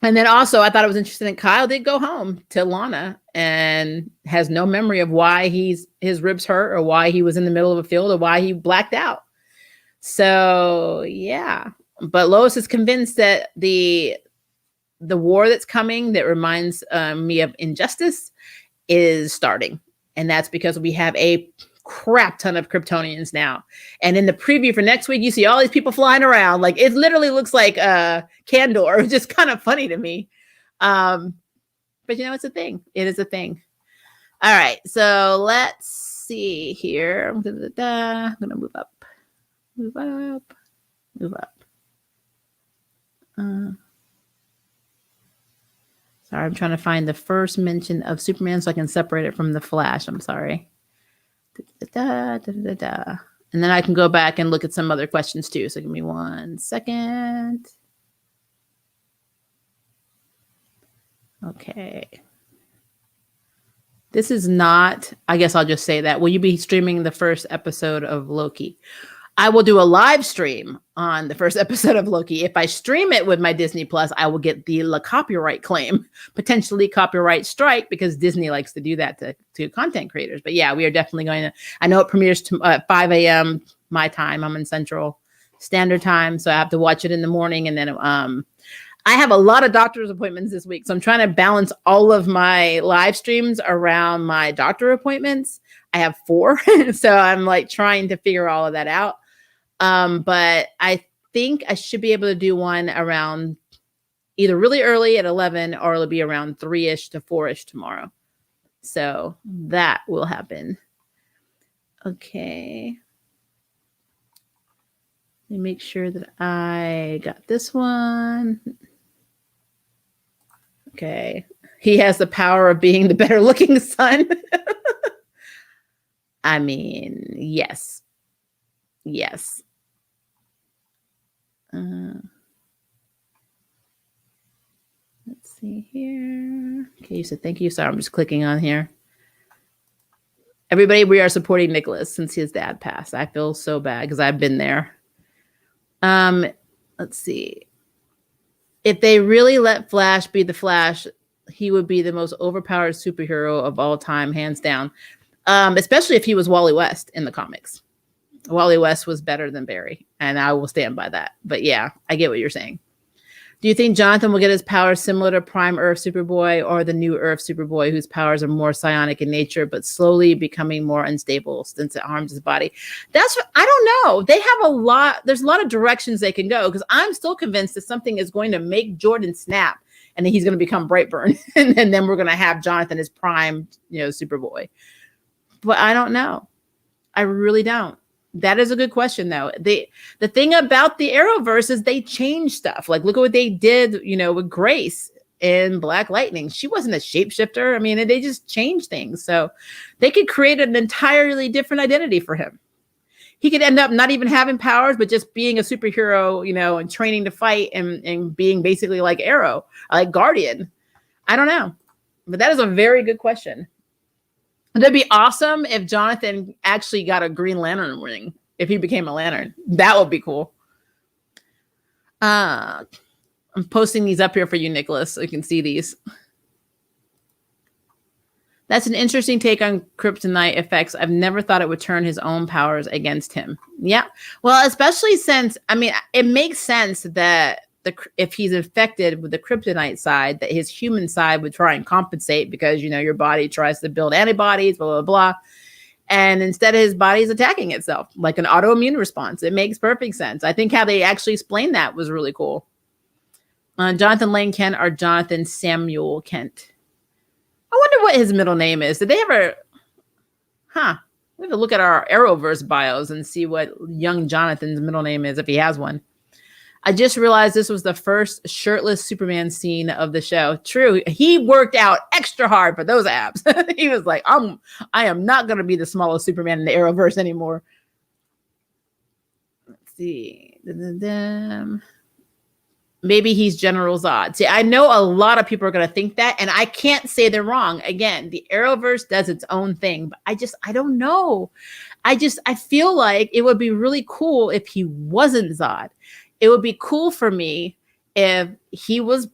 And then also, I thought it was interesting that Kyle did go home to Lana and has no memory of why his ribs hurt, or why he was in the middle of a field, or why he blacked out. So yeah, but Lois is convinced that the war that's coming, that reminds me of Injustice, is starting, and that's because we have a crap ton of Kryptonians now. And in the preview for next week, you see all these people flying around. Like, it literally looks like Candor. It's just kind of funny to me. But it's a thing. It is a thing. All right. So let's see here. I'm gonna move up. Sorry, I'm trying to find the first mention of Superman so I can separate it from the Flash. I'm sorry. And then I can go back and look at some other questions too. So give me 1 second. Okay. This is not, I guess I'll just say that. Will you be streaming the first episode of Loki? I will do a live stream on the first episode of Loki. If I stream it with my Disney Plus, I will get the copyright claim, potentially copyright strike, because Disney likes to do that to content creators. But yeah, we are definitely going to, I know it premieres at 5 a.m. my time. I'm in Central Standard Time, so I have to watch it in the morning. And then I have a lot of doctor's appointments this week, so I'm trying to balance all of my live streams around my doctor appointments. I have 4, so I'm like trying to figure all of that out. But I think I should be able to do one around either really early at 11, or it'll be around 3-ish to 4-ish tomorrow. So that will happen. Okay. Let me make sure that I got this one. Okay. He has the power of being the better looking son. I mean, yes. Yes. Let's see here. Okay, you said thank you. Sorry, I'm just clicking on here. Everybody, we are supporting Nicholas since his dad passed. I feel so bad because I've been there. Let's see. If they really let Flash be the Flash, he would be the most overpowered superhero of all time, hands down. Especially if he was Wally West in the comics. Wally West was better than Barry, and I will stand by that. But yeah, I get what you're saying. Do you think Jonathan will get his powers similar to Prime Earth Superboy, or the New Earth Superboy, whose powers are more psionic in nature, but slowly becoming more unstable since it harms his body? That's what, I don't know. They have there's a lot of directions they can go, because I'm still convinced that something is going to make Jordan snap, and then he's going to become Brightburn, and then we're going to have Jonathan as Prime, Superboy. But I don't know. I really don't. That is a good question, though. The thing about the Arrowverse is they change stuff. Like, look at what they did, with Grace in Black Lightning. She wasn't a shapeshifter. I mean, they just changed things. So they could create an entirely different identity for him. He could end up not even having powers, but just being a superhero, and training to fight and being basically like Arrow, like Guardian. I don't know. But that is a very good question. That'd be awesome if Jonathan actually got a Green Lantern ring. If he became a Lantern, that would be cool. I'm posting these up here for you, Nicholas, so you can see these. That's an interesting take on kryptonite effects. I've never thought it would turn his own powers against him. Yeah. Well, especially since, I mean, it makes sense that if he's infected with the kryptonite side, that his human side would try and compensate because, you know, your body tries to build antibodies, blah, blah, blah. And instead of his body's attacking itself like an autoimmune response. It makes perfect sense. I think how they actually explained that was really cool. Jonathan Lane Kent or Jonathan Samuel Kent. I wonder what his middle name is. Did they ever? We have to look at our Arrowverse bios and see what young Jonathan's middle name is if he has one. I just realized this was the first shirtless Superman scene of the show. True. He worked out extra hard for those abs. He was like, I am not going to be the smallest Superman in the Arrowverse anymore. Let's see. Maybe he's General Zod. See, I know a lot of people are going to think that, and I can't say they're wrong. Again, the Arrowverse does its own thing, but I don't know. I feel like it would be really cool if he wasn't Zod. It would be cool for me if he was,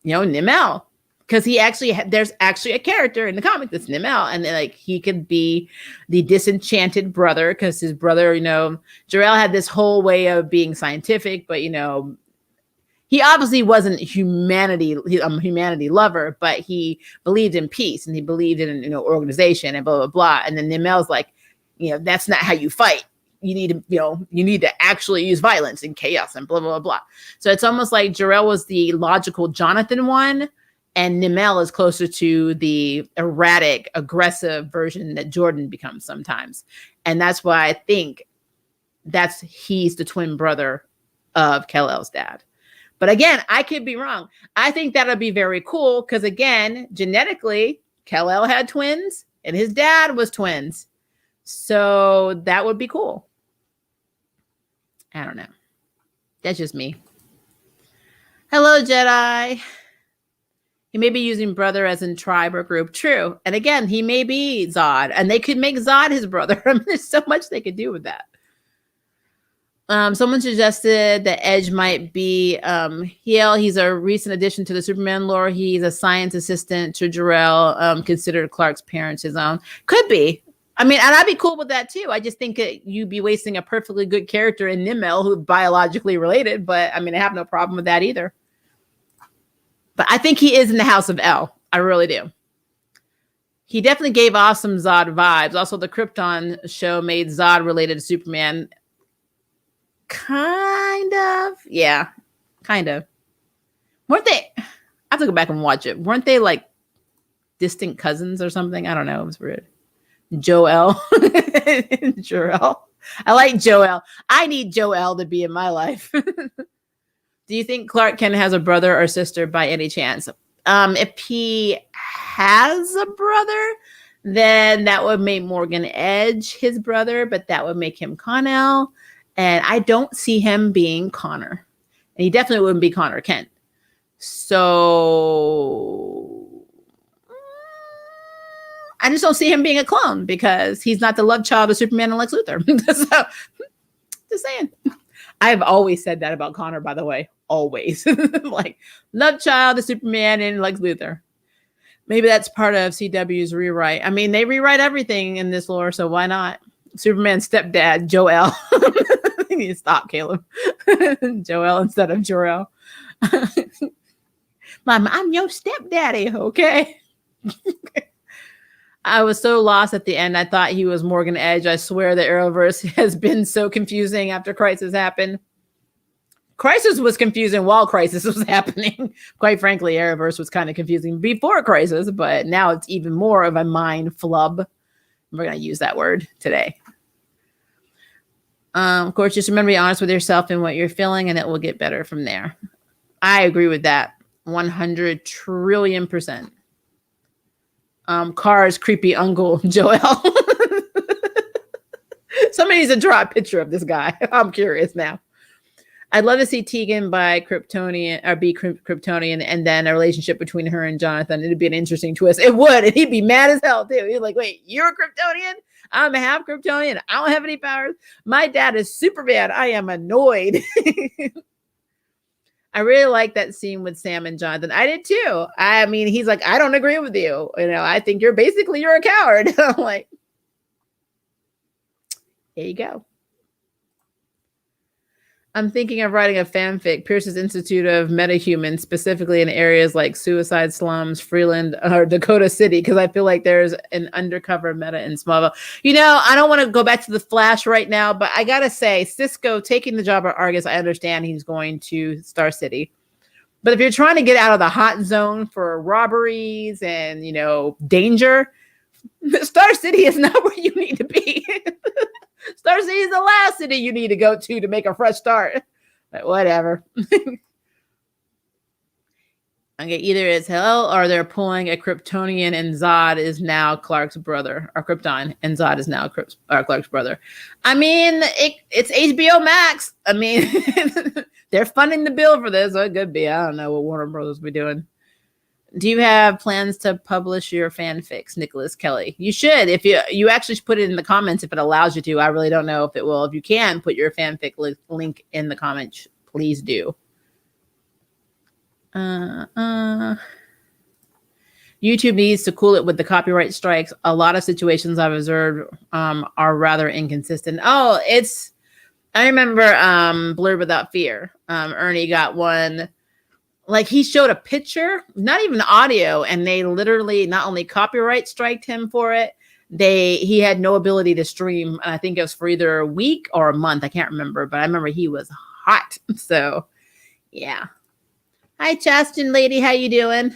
you know, Nimel, because there's actually a character in the comic that's Nimel, and like he could be the disenchanted brother because his brother, you know, Jor-El had this whole way of being scientific, but you know, he obviously wasn't humanity lover, but he believed in peace and he believed in, you know, organization and blah blah blah. And then Nimel's like, you know, that's not how you fight. You need to actually use violence and chaos and blah, blah, blah, blah. So it's almost like Jor-El was the logical Jonathan one, and Nimel is closer to the erratic, aggressive version that Jordan becomes sometimes. And that's why I think he's the twin brother of Kal-El's dad. But again, I could be wrong. I think that would be very cool because, again, genetically, Kal-El had twins and his dad was twins. So that would be cool. I don't know. That's just me. Hello, Jedi. He may be using brother as in tribe or group. True. And again, he may be Zod. And they could make Zod his brother. I mean, there's so much they could do with that. Someone suggested that Edge might be Hiel. He's a recent addition to the Superman lore. He's a science assistant to Jor-El, considered Clark's parents his own. Could be. I mean, and I'd be cool with that too. I just think that you'd be wasting a perfectly good character in Nimel who's biologically related, but I mean, I have no problem with that either. But I think he is in the House of El. I really do. He definitely gave off some Zod vibes. Also, the Krypton show made Zod related to Superman. Kind of. Yeah, kind of. Weren't they? I have to go back and watch it. Weren't they like distant cousins or something? I don't know. It was weird. Jor-El. Jor-El. I like Jor-El. I need Jor-El to be in my life. Do you think Clark Kent has a brother or sister by any chance? If he has a brother, then that would make Morgan Edge his brother, but that would make him Con-El. And I don't see him being Connor. And he definitely wouldn't be Connor Kent. So I just don't see him being a clone because he's not the love child of Superman and Lex Luthor. So, just saying. I've always said that about Connor, by the way. Always. Like, love child of Superman and Lex Luthor. Maybe that's part of CW's rewrite. I mean, they rewrite everything in this lore, so why not? Superman's stepdad, Jor-El. You need to stop, Caleb. Jor-El instead of Jor-El. Mom, I'm your stepdaddy, okay? I was so lost at the end. I thought he was Morgan Edge. I swear the Arrowverse has been so confusing after Crisis happened. Crisis was confusing while Crisis was happening. Quite frankly, Arrowverse was kind of confusing before Crisis, but now it's even more of a mind flub. We're going to use that word today. Of course, just remember to be honest with yourself and what you're feeling, and it will get better from there. I agree with that 100 trillion %. Car's creepy uncle, Jor-El. Somebody needs to draw a picture of this guy. I'm curious now. I'd love to see Tegan by Kryptonian or be Kryptonian, and then a relationship between her and Jonathan. It'd be an interesting twist. It would, and he'd be mad as hell too. He'd like, wait, you're a Kryptonian? I'm half Kryptonian. I don't have any powers. My dad is Superman. I am annoyed. I really like that scene with Sam and Jonathan. I did too. I mean, he's like, I don't agree with you. You know, I think you're a coward. I'm like, here you go. I'm thinking of writing a fanfic, Pierce's Institute of Metahumans, specifically in areas like Suicide Slums, Freeland, or Dakota City, because I feel like there's an undercover meta in Smallville. You know, I don't want to go back to the Flash right now, but I gotta say, Cisco taking the job at Argus, I understand he's going to Star City. But if you're trying to get out of the hot zone for robberies and, you know, danger, Star City is not where you need to be. Star City is the last city you need to go to make a fresh start. But whatever. Okay, either it's hell or they're pulling a Kryptonian and Zod is now Clark's brother, or Krypton, and Zod is now Clark's brother. I mean, it's HBO Max. I mean, they're funding the bill for this, so it could be. I don't know what Warner Brothers will be doing. Do you have plans to publish your fanfics, Nicholas Kelly? You should. If you actually should put it in the comments if it allows you to. I really don't know if it will. If you can put your fanfic link in the comments, please do. YouTube needs to cool it with the copyright strikes. A lot of situations I've observed are rather inconsistent. I remember Blurred Without Fear. Ernie got one. Like he showed a picture, not even audio, and they literally not only copyright striked him for it, he had no ability to stream. And I think it was for either a week or a month. I can't remember, but I remember he was hot. So yeah. Hi, Chastin lady. How you doing?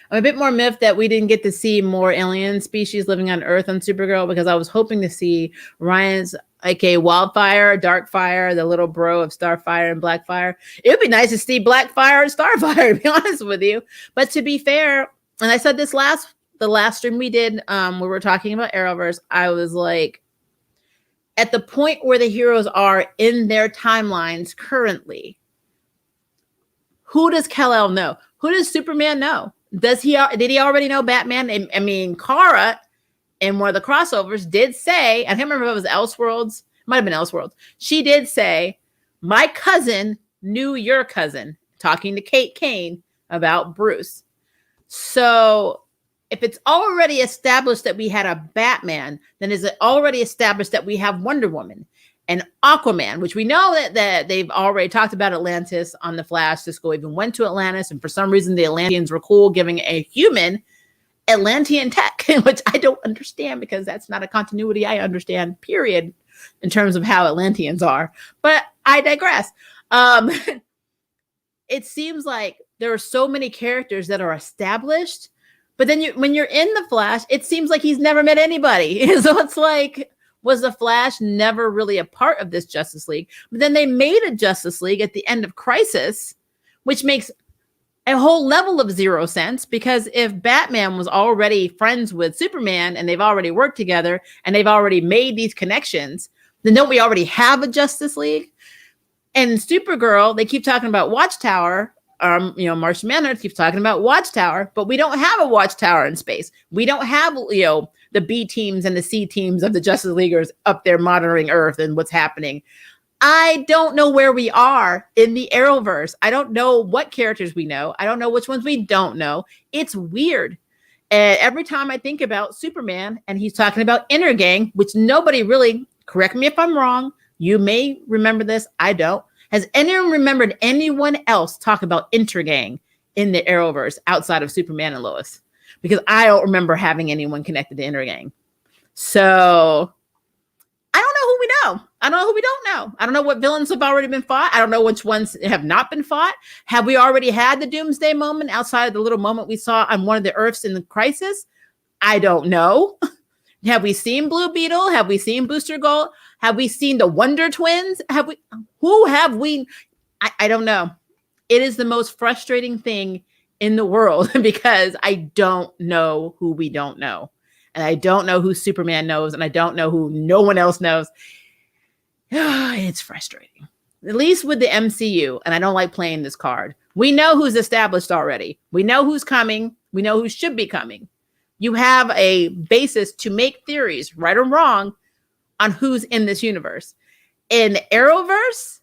I'm a bit more miffed that we didn't get to see more alien species living on Earth on Supergirl, because I was hoping to see Ryan's Wildfire, Darkfire, the little bro of Starfire and Blackfire. It would be nice to see Blackfire and Starfire, to be honest with you. But to be fair, and I said this the last stream we did, where we were talking about Arrowverse, I was like, at the point where the heroes are in their timelines currently, who does Kal-El know? Who does Superman know? Did he already know Batman? I mean, Kara in one of the crossovers did say, I can't remember if it was Elseworlds, might have been Elseworlds. She did say, my cousin knew your cousin, talking to Kate Kane about Bruce. So if it's already established that we had a Batman, then is it already established that we have Wonder Woman and Aquaman, which we know that they've already talked about Atlantis on The Flash. Cisco even went to Atlantis, and for some reason the Atlanteans were cool giving a human Atlantean tech, which I don't understand, because that's not a continuity I understand, period, in terms of how Atlanteans are. But I digress. It seems like there are so many characters that are established, but then when you're in The Flash, it seems like he's never met anybody. So it's like, was the Flash never really a part of this Justice League? But then they made a Justice League at the end of Crisis, which makes a whole level of zero sense, because if Batman was already friends with Superman and they've already worked together and they've already made these connections, then don't we already have a Justice League? And Supergirl, they keep talking about Watchtower. Martian Manhunter keeps talking about Watchtower, but we don't have a Watchtower in space. We don't have, the B teams and the C teams of the Justice Leaguers up there monitoring Earth and what's happening. I don't know where we are in the Arrowverse. I don't know what characters we know. I don't know which ones we don't know. It's weird. And every time I think about Superman and he's talking about Intergang, which nobody really, correct me if I'm wrong, you may remember this, I don't. Has anyone remembered anyone else talk about Intergang in the Arrowverse outside of Superman and Lois? Because I don't remember having anyone connected to Intergang. So I don't know who we know. I don't know who we don't know. I don't know what villains have already been fought. I don't know which ones have not been fought. Have we already had the Doomsday moment outside of the little moment we saw on one of the Earths in the Crisis? I don't know. Have we seen Blue Beetle? Have we seen Booster Gold? Have we seen the Wonder Twins? I don't know. It is the most frustrating thing in the world, because I don't know who we don't know. And I don't know who Superman knows. And I don't know who no one else knows. It's frustrating. At least with the MCU, and I don't like playing this card. We know who's established already. We know who's coming. We know who should be coming. You have a basis to make theories, right or wrong, on who's in this universe. In Arrowverse,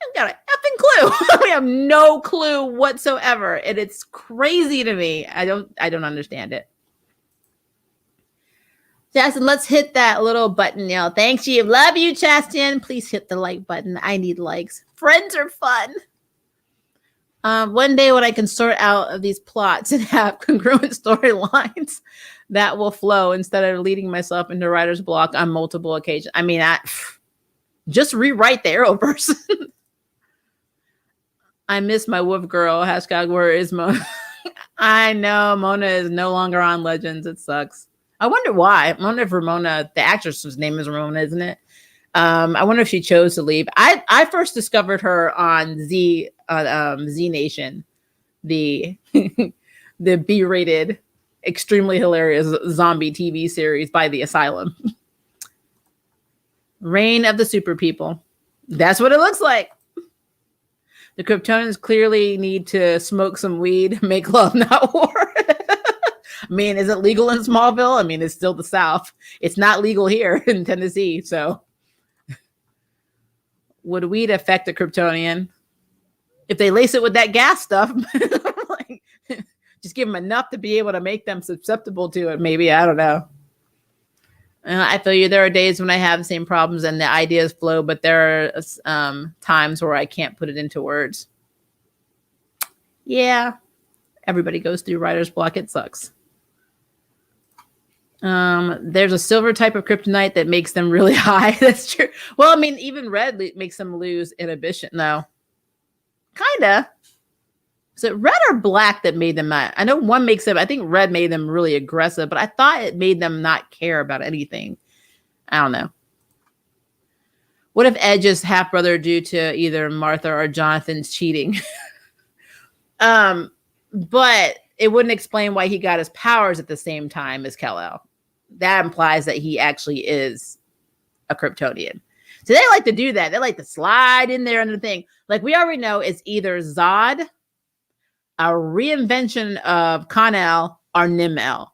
I've got an effing clue. We have no clue whatsoever, and it's crazy to me. I don't understand it. Justin, let's hit that little button now. Thanks, you. Love you, Justin. Please hit the like button. I need likes. Friends are fun. One day when I can sort out of these plots and have congruent storylines that will flow instead of leading myself into writer's block on multiple occasions. I mean, just rewrite the Arrowverse. I miss my wolf girl. # where is Mona? I know Mona is no longer on Legends. It sucks. I wonder why. Ramona, the actress's name is Ramona, isn't it? I wonder if she chose to leave. I first discovered her on Z Nation, the the B-rated, extremely hilarious zombie TV series by the Asylum. Reign of the Super People. That's what it looks like. The Kryptonians clearly need to smoke some weed, make love, not war. I mean, is it legal in Smallville? I mean, it's still the South. It's not legal here in Tennessee. So would weed affect a Kryptonian? If they lace it with that gas stuff, like, just give them enough to be able to make them susceptible to it. Maybe, I don't know. I feel you. There are days when I have the same problems and the ideas flow, but there are times where I can't put it into words. Yeah. Everybody goes through writer's block. It sucks. There's a silver type of kryptonite that makes them really high. That's true. Well, I mean, even red makes them lose inhibition. No. Kinda. Is it red or black that made them not? I know one makes them, I think red made them really aggressive, but I thought it made them not care about anything. I don't know. What if Edge is half brother due to either Martha or Jonathan's cheating? But it wouldn't explain why he got his powers at the same time as Kal-El. That implies that he actually is a Kryptonian. So they like to do that. They like to slide in there and the thing. Like we already know it's either Zod, a reinvention of Kon-El, or Nim-El.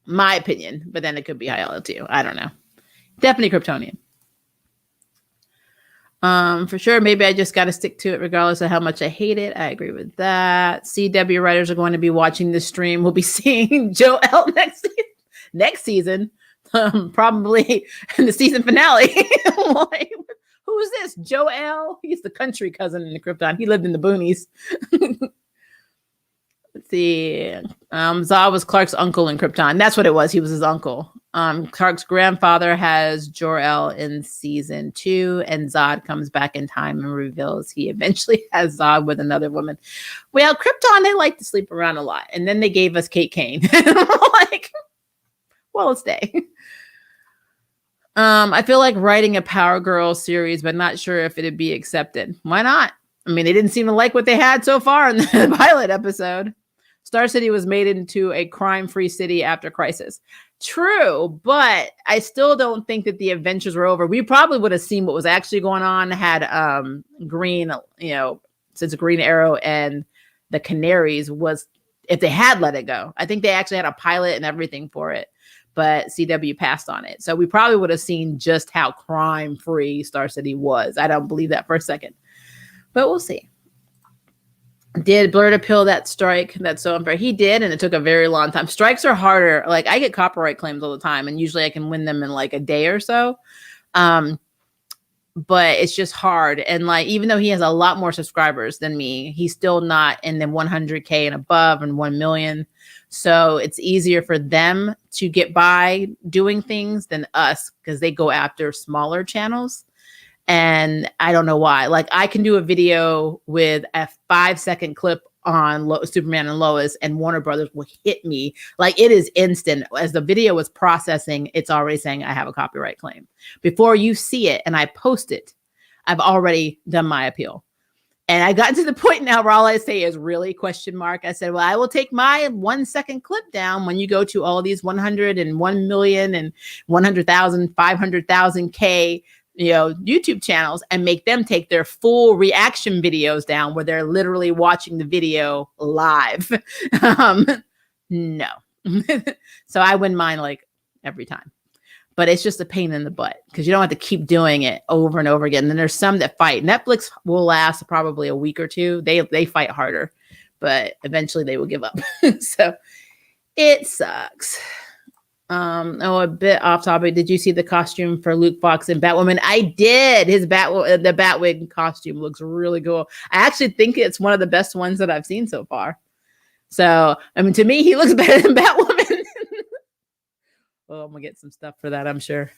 My opinion. But then it could be High-El too. I don't know. Definitely Kryptonian. For sure, maybe I just got to stick to it regardless of how much I hate it. I agree with that. CW writers are going to be watching this stream. We'll be seeing Jor-El next season, probably in the season finale. Like, who's this? Jor-El? He's the country cousin in the Krypton. He lived in the boonies. Let's see. Zod was Clark's uncle in Krypton. That's what it was. He was his uncle. Clark's grandfather has Jor-El in season 2, and Zod comes back in time and reveals he eventually has Zod with another woman. Well, Krypton, they like to sleep around a lot. And then they gave us Kate Kane. Like, well, stay. I feel like writing a Power Girl series, but not sure if it'd be accepted. Why not? I mean, they didn't seem to like what they had so far in the pilot episode. Star City was made into a crime-free city after Crisis. True, but I still don't think that the adventures were over. We probably would have seen what was actually going on had Green, since Green Arrow and the Canaries was, if they had let it go. I think they actually had a pilot and everything for it, but CW passed on it. So we probably would have seen just how crime-free Star City was. I don't believe that for a second, but we'll see. Did Blurt appeal that strike? That's so unfair. He did, and it took a very long time. Strikes are harder. Like, I get copyright claims all the time, and usually I can win them in like a day or so. But it's just hard. And like, even though he has a lot more subscribers than me, he's still not in the 100K and above and 1 million. So it's easier for them to get by doing things than us, because they go after smaller channels. And I don't know why. Like, I can do a video with a 5-second clip on Superman and Lois, and Warner Brothers will hit me. Like, it is instant. As the video is processing, it's already saying I have a copyright claim. Before you see it and I post it, I've already done my appeal. And I got to the point now where all I say is really ? I said, well, I will take my 1 second clip down when you go to all these 100 and 1 million and 100,000, 500,000 K, YouTube channels and make them take their full reaction videos down where they're literally watching the video live. No. So I win mine like every time. But it's just a pain in the butt because you don't have to keep doing it over and over again. And then there's some that fight. Netflix will last probably a week or two. They fight harder, but eventually they will give up. So it sucks. A bit off topic. Did you see the costume for Luke Fox and Batwoman? I did. The Batwing costume looks really cool. I actually think it's one of the best ones that I've seen so far. So, I mean, to me, he looks better than Batwoman. Oh, I'm going to get some stuff for that, I'm sure.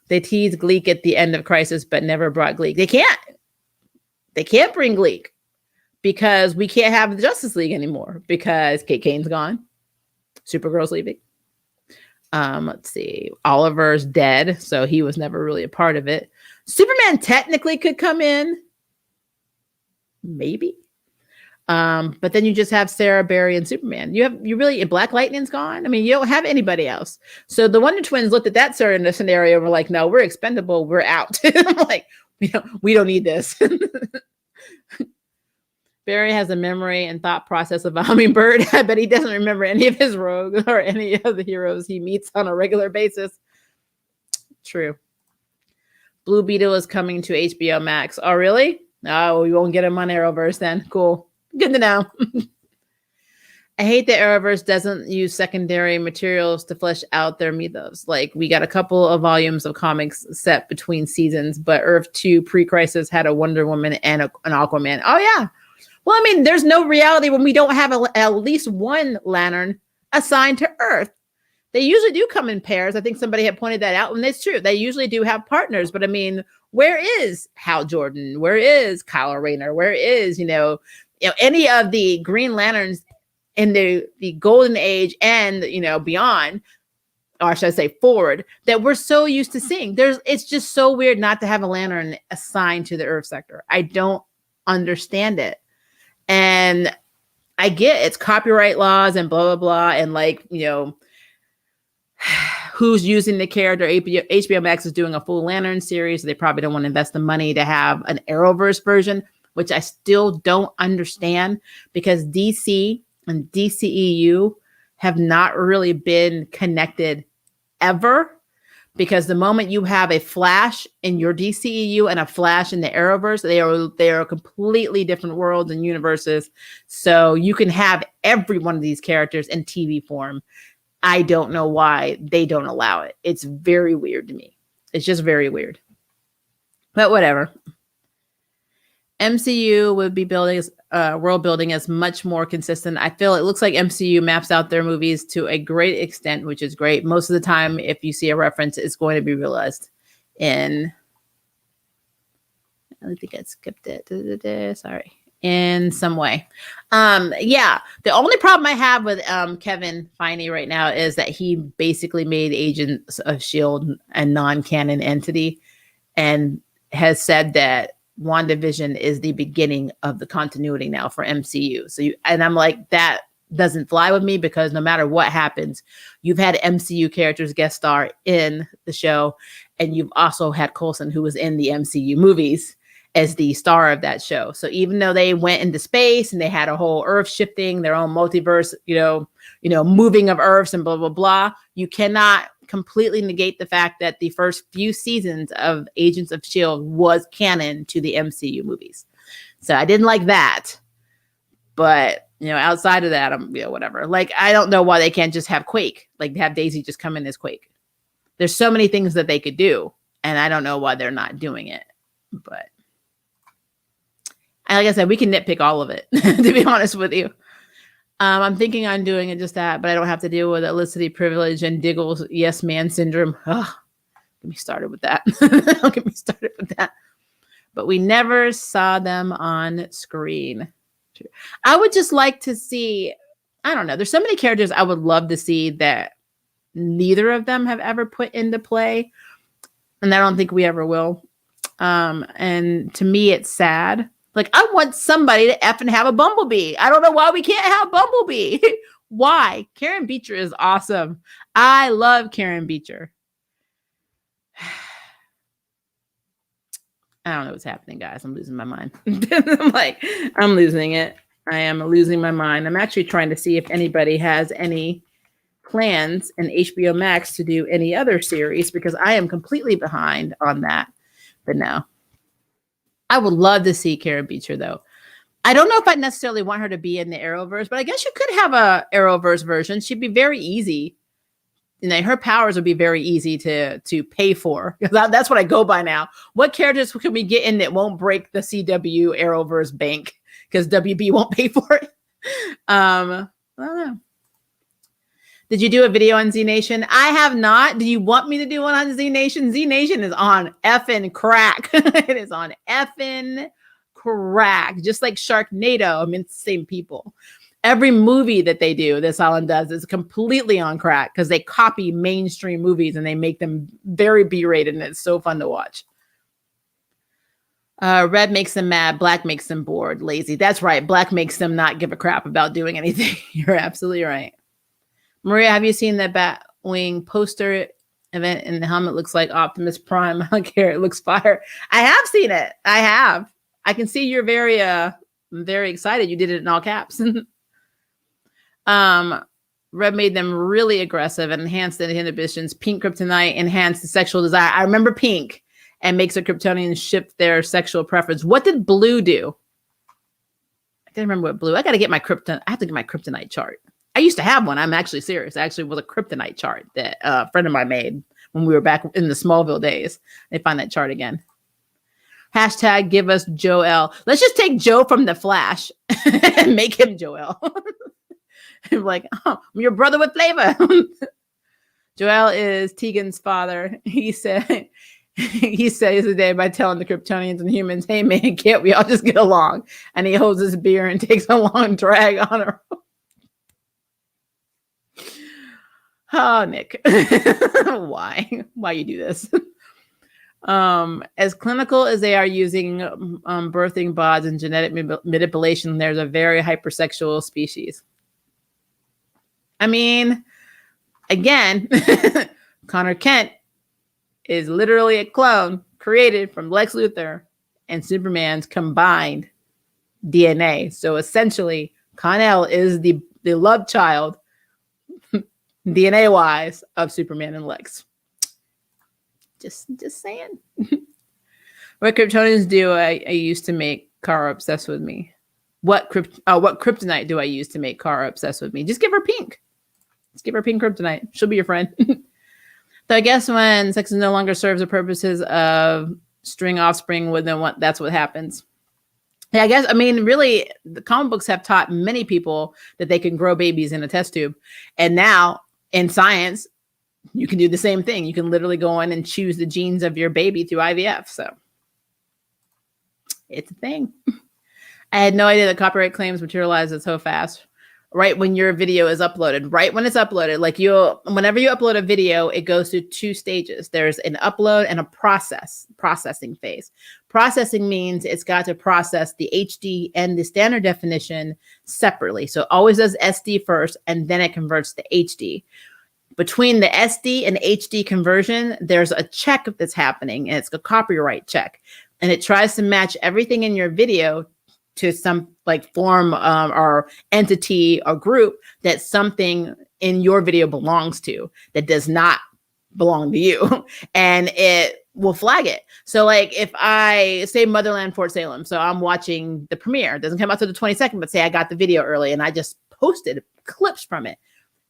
They teased Gleek at the end of Crisis, but never brought Gleek. They can't bring Gleek because we can't have the Justice League anymore because Kate Kane's gone. Supergirl's leaving. Let's see. Oliver's dead, so he was never really a part of it. Superman technically could come in. Maybe. But then you just have Sarah, Barry, and Superman. Black Lightning's gone. I mean, you don't have anybody else. So the Wonder Twins looked at that scenario and were like, no, we're expendable. We're out. I'm like, we don't need this. Barry has a memory and thought process of a hummingbird, but he doesn't remember any of his rogues or any of the heroes he meets on a regular basis. True. Blue Beetle is coming to HBO Max. Oh, really? Oh, we won't get him on Arrowverse then. Cool. Good to know. I hate that Arrowverse doesn't use secondary materials to flesh out their mythos. Like, we got a couple of volumes of comics set between seasons, but Earth 2 pre-crisis had a Wonder Woman and an Aquaman. Oh, yeah. Well, I mean, there's no reality when we don't have at least one Lantern assigned to Earth. They usually do come in pairs. I think somebody had pointed that out, and it's true. They usually do have partners, but I mean, where is Hal Jordan? Where is Kyle Rayner? Where is, any of the Green Lanterns in the Golden Age and, beyond, or should I say forward, that we're so used to seeing? It's just so weird not to have a Lantern assigned to the Earth sector. I don't understand it. And I get it's copyright laws and blah, blah, blah. And who's using the character. HBO Max is doing a full Lantern series. So they probably don't want to invest the money to have an Arrowverse version, which I still don't understand because DC and DCEU have not really been connected ever. Because the moment you have a Flash in your DCEU and a Flash in the Arrowverse, they are completely different worlds and universes. So you can have every one of these characters in TV form. I don't know why they don't allow it. It's very weird to me. It's just very weird. But whatever. MCU would be world building as much more consistent. I feel it looks like MCU maps out their movies to a great extent, which is great. Most of the time, if you see a reference, it's going to be realized in, I think I skipped it. Sorry. In some way. The only problem I have with Kevin Feige right now is that he basically made Agents of S.H.I.E.L.D. a non-canon entity and has said that WandaVision is the beginning of the continuity now for MCU. And I'm like, that doesn't fly with me because no matter what happens, you've had MCU characters guest star in the show, and you've also had Coulson, who was in the MCU movies, as the star of that show. So even though they went into space and they had a whole Earth shifting, their own multiverse, moving of Earths and blah, blah, blah, you cannot completely negate the fact that the first few seasons of Agents of S.H.I.E.L.D. was canon to the MCU movies. So I didn't like that. But, outside of that, I'm, whatever. Like, I don't know why they can't just have Quake, like have Daisy just come in as Quake. There's so many things that they could do, and I don't know why they're not doing it. But like I said, we can nitpick all of it, to be honest with you. I'm thinking on doing it just that, but I don't have to deal with illicity privilege and Diggle's yes man syndrome. Oh, get me started with that. Don't get me started with that. But we never saw them on screen. I would just like to see, I don't know. There's so many characters I would love to see that neither of them have ever put into play. And I don't think we ever will. And to me, it's sad Like, I want somebody to effing have a Bumblebee. I don't know why we can't have Bumblebee. Why? Karen Beecher is awesome. I love Karen Beecher. I don't know what's happening, guys. I'm losing my mind. I'm losing it. I am losing my mind. I'm actually trying to see if anybody has any plans in HBO Max to do any other series, because I am completely behind on that. But no. I would love to see Karen Beecher, though. I don't know if I necessarily want her to be in the Arrowverse, but I guess you could have a Arrowverse version. She'd be very easy. Her powers would be very easy to pay for. That's what I go by now. What characters can we get in that won't break the CW Arrowverse bank? Because WB won't pay for it. I don't know. Did you do a video on Z Nation? I have not. Do you want me to do one on Z Nation? Z Nation is on effing crack. It is on effing crack. Just like Sharknado. I mean, it's the same people. Every movie that they do, this Island does, is completely on crack because they copy mainstream movies and they make them very B-rated, and it's so fun to watch. Red makes them mad. Black makes them bored, lazy. That's right. Black makes them not give a crap about doing anything. You're absolutely right. Maria, have you seen that Batwing poster event? And the helmet looks like Optimus Prime. I don't care. It looks fire. I have seen it. I have. I can see you're very excited. You did it in all caps. Red made them really aggressive and enhanced the inhibitions. Pink kryptonite enhanced the sexual desire. I remember pink, and makes a Kryptonian shift their sexual preference. What did blue do? I can't remember what blue. I have to get my kryptonite chart. I used to have one. I'm actually serious. Actually, was a kryptonite chart that a friend of mine made when we were back in the Smallville days. They find that chart again. Hashtag give us Jor-El. Let's just take Joe from The Flash and make him Jor-El. I'm like, oh, I'm your brother with flavor. Jor-El is Tegan's father. He says today by telling the Kryptonians and humans, hey man, can't we all just get along? And he holds his beer and takes a long drag on her. Oh, Nick. Why you do this? As clinical as they are using birthing bods and genetic manipulation, there's a very hypersexual species. I mean, again, Connor Kent is literally a clone created from Lex Luthor and Superman's combined DNA. So essentially, Con-El is the love child, DNA-wise, of Superman and Lex. Just saying. What Kryptonians do I used to make Kara obsessed with me? What kryptonite do I use to make Kara obsessed with me? Just give her pink. Just give her pink kryptonite. She'll be your friend. So I guess when sex no longer serves the purposes of string offspring, that's what happens. Yeah, I guess, I mean, really, the comic books have taught many people that they can grow babies in a test tube. And now, in science, you can do the same thing. You can literally go in and choose the genes of your baby through IVF. So, it's a thing. I had no idea that copyright claims materializes so fast. Right when your video is uploaded, right when it's uploaded, like whenever you upload a video, it goes through two stages. There's an upload and a processing phase. Processing means it's got to process the HD and the standard definition separately. So it always does SD first, and then it converts to HD. Between the SD and HD conversion, there's a check that's happening, and it's a copyright check. And it tries to match everything in your video to some like form or entity or group that something in your video belongs to that does not belong to you. And it will flag it. So like if I say Motherland Fort Salem, so I'm watching the premiere, it doesn't come out to the 22nd, but say I got the video early and I just posted clips from it.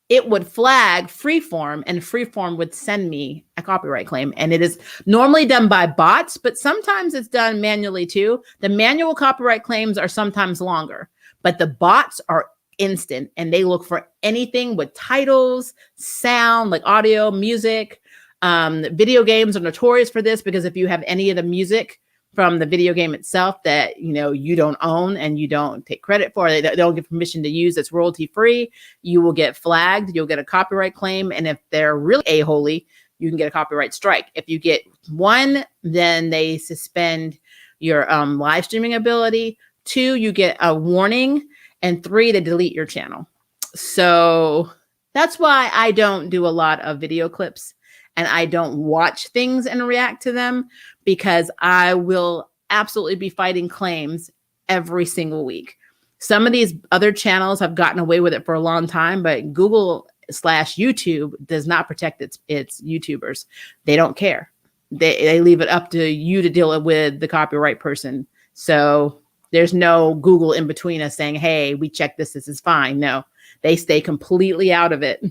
It would flag Freeform, and Freeform would send me a copyright claim. And it is normally done by bots, but sometimes it's done manually too. The manual copyright claims are sometimes longer, but the bots are instant, and they look for anything with titles, sound, like audio, music. Video games are notorious for this, because if you have any of the music from the video game itself that you don't own and you don't take credit for, they don't give permission to use, it's royalty free, you will get flagged. You'll get a copyright claim, and if they're really a-holy, you can get a copyright strike. If you get one, then they suspend your live streaming ability. 2, you get a warning, and 3, they delete your channel. So that's why I don't do a lot of video clips and I don't watch things and react to them, because I will absolutely be fighting claims every single week. Some of these other channels have gotten away with it for a long time, but Google/YouTube does not protect its YouTubers. They don't care. They leave it up to you to deal with the copyright person. So there's no Google in between us saying, hey, we checked this is fine. No, they stay completely out of it.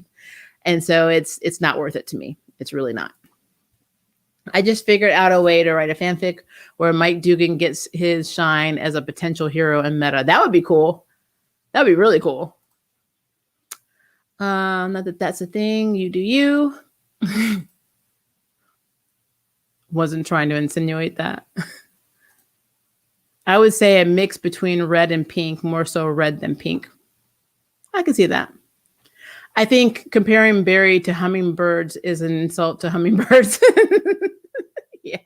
And so it's not worth it to me. It's really not. I just figured out a way to write a fanfic where Mike Dugan gets his shine as a potential hero in meta. That would be cool. That would be really cool. Not that that's a thing. You do you. Wasn't trying to insinuate that. I would say a mix between red and pink, more so red than pink. I can see that. I think comparing Barry to hummingbirds is an insult to hummingbirds. Yeah,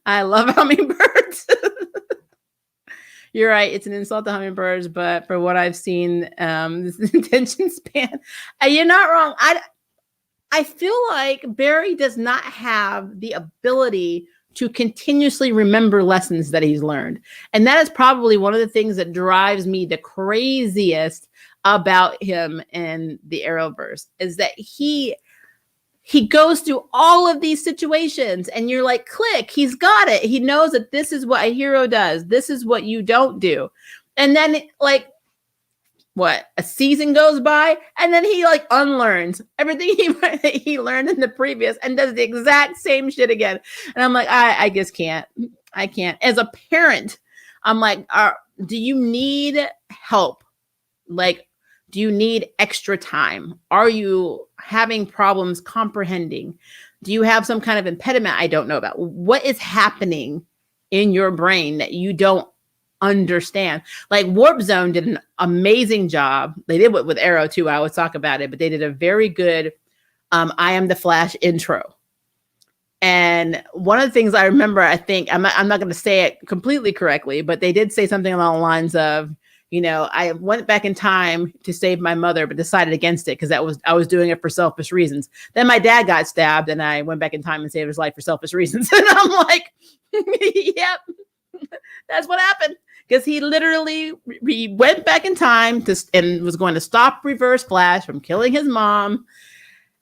I love hummingbirds. You're right. It's an insult to hummingbirds, but for what I've seen, this attention span, you're not wrong. I feel like Barry does not have the ability to continuously remember lessons that he's learned. And that is probably one of the things that drives me the craziest about him in the Arrowverse, is that he goes through all of these situations and you're like, click, he's got it. He knows that this is what a hero does. This is what you don't do. And then like, what, a season goes by and then he like unlearns everything he learned in the previous and does the exact same shit again. And I'm like, I just can't. I can't. As a parent, I'm like, do you need help? Like, do you need extra time? Are you having problems comprehending? Do you have some kind of impediment I don't know about? What is happening in your brain that you don't understand? Like Warp Zone did an amazing job. They did it with Arrow too. I always talk about it, but they did a very good I Am the Flash intro. And one of the things I remember, I think, I'm not going to say it completely correctly, but they did say something along the lines of, you know, I went back in time to save my mother, but decided against it because I was doing it for selfish reasons. Then my dad got stabbed and I went back in time and saved his life for selfish reasons. And I'm like, yep, that's what happened. Because he literally went back in time and was going to stop Reverse Flash from killing his mom,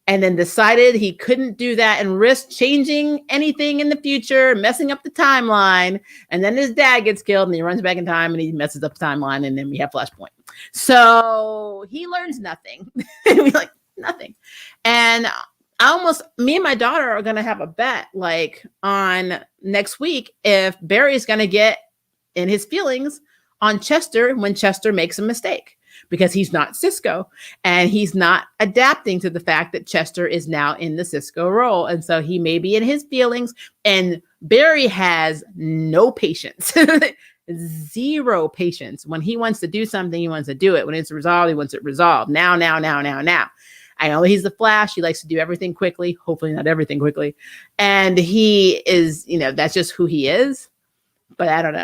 and then decided he couldn't do that and risk changing anything in the future, messing up the timeline. And then his dad gets killed and he runs back in time and he messes up the timeline. And then we have Flashpoint. So he learns nothing. We like nothing. And me and my daughter are going to have a bet like on next week if Barry's going to get in his feelings on Chester when Chester makes a mistake. Because he's not Cisco and he's not adapting to the fact that Chester is now in the Cisco role. And so he may be in his feelings, and Barry has no patience, 0 patience. When he wants to do something, he wants to do it. When it's resolved, he wants it resolved. Now. I know he's the Flash. He likes to do everything quickly, hopefully not everything quickly. And he is, that's just who he is. But I don't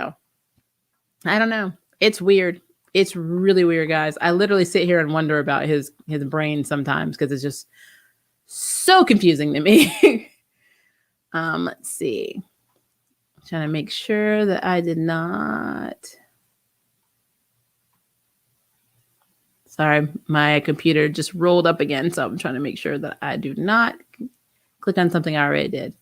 know. It's weird. It's really weird, guys. I literally sit here and wonder about his brain sometimes because it's just so confusing to me. Let's see. I'm trying to make sure that I did not. Sorry, my computer just rolled up again, so I'm trying to make sure that I do not click on something I already did.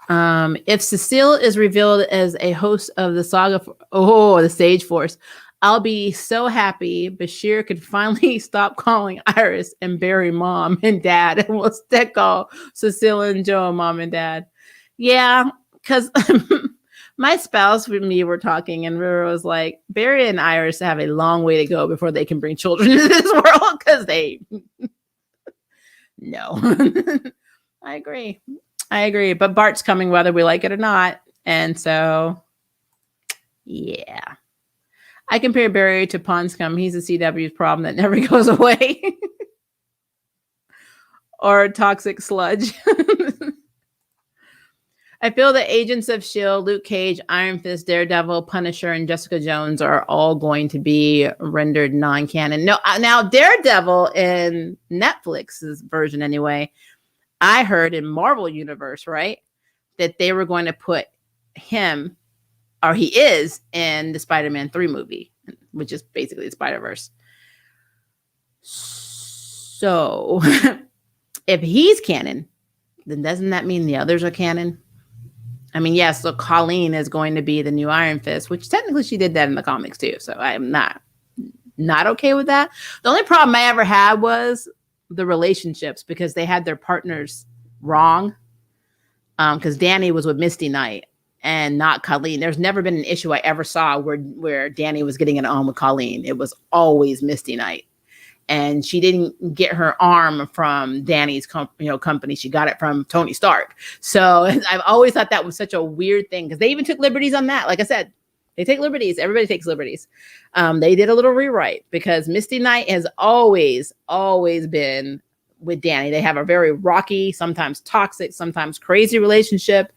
If Cecile is revealed as a host of the saga, the Sage Force, I'll be so happy Bashir could finally stop calling Iris and Barry mom and dad and will instead call Cecile and Joe mom and dad. Yeah, because my spouse and me were talking and River was like, Barry and Iris have a long way to go before they can bring children into this world because no. I agree. But Bart's coming whether we like it or not. And so, yeah. I compare Barry to Ponscum. He's a CW's problem that never goes away. Or toxic sludge. I feel that Agents of S.H.I.E.L.D., Luke Cage, Iron Fist, Daredevil, Punisher, and Jessica Jones are all going to be rendered non-canon. No, now Daredevil in Netflix's version anyway, I heard in Marvel Universe, right, that they were going to put him, or he is, in the Spider-Man 3 movie, which is basically the Spider-Verse. So if he's canon, then doesn't that mean the others are canon? I mean, yes, so Colleen is going to be the new Iron Fist, which technically she did that in the comics too. So I am not okay with that. The only problem I ever had was the relationships, because they had their partners wrong. Because Danny was with Misty Knight and not Colleen. There's never been an issue I ever saw where Danny was getting it on with Colleen. It was always Misty Knight. And she didn't get her arm from Danny's company. She got it from Tony Stark. So I've always thought that was such a weird thing, because they even took liberties on that. Like I said, they take liberties. Everybody takes liberties. They did a little rewrite, because Misty Knight has always been with Danny. They have a very rocky, sometimes toxic, sometimes crazy relationship.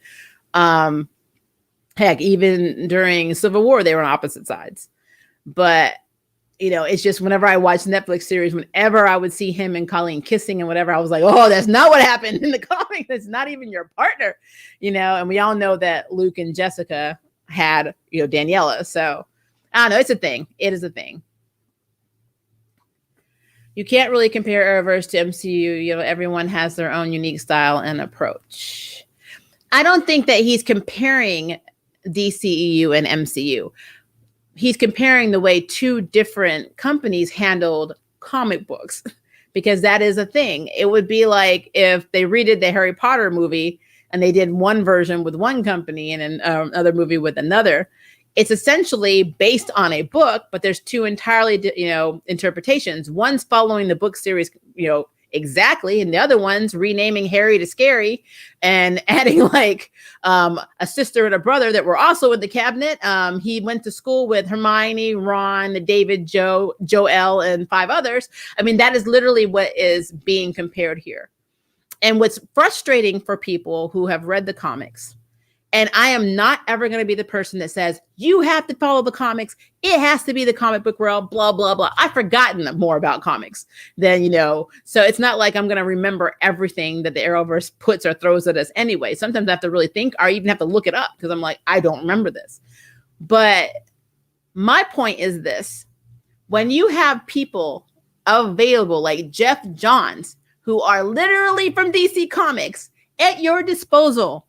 Heck, even during Civil War, they were on opposite sides. But it's just whenever I watch Netflix series, whenever I would see him and Colleen kissing and whatever, I was like, oh, that's not what happened in the comics. That's not even your partner, and we all know that Luke and Jessica had, Daniela. So I don't know. It's a thing. It is a thing. You can't really compare Arrowverse to MCU. Everyone has their own unique style and approach. I don't think that he's comparing DCEU and MCU. He's comparing the way two different companies handled comic books, because that is a thing. It would be like if they redid the Harry Potter movie and they did one version with one company and another movie with another. It's essentially based on a book, but there's two entirely, interpretations. One's following the book series, exactly, and the other one's renaming Harry to Scary and adding like a sister and a brother that were also in the cabinet. He went to school with Hermione, Ron, David, Joel, and 5 others. I mean, that is literally what is being compared here. And what's frustrating for people who have read the comics, and I am not ever going to be the person that says, you have to follow the comics. It has to be the comic book world, blah, blah, blah. I've forgotten more about comics than, so it's not like I'm going to remember everything that the Arrowverse puts or throws at us anyway. Sometimes I have to really think, or even have to look it up, because I'm like, I don't remember this. But my point is this: when you have people available like Jeff Johns, who are literally from DC Comics at your disposal,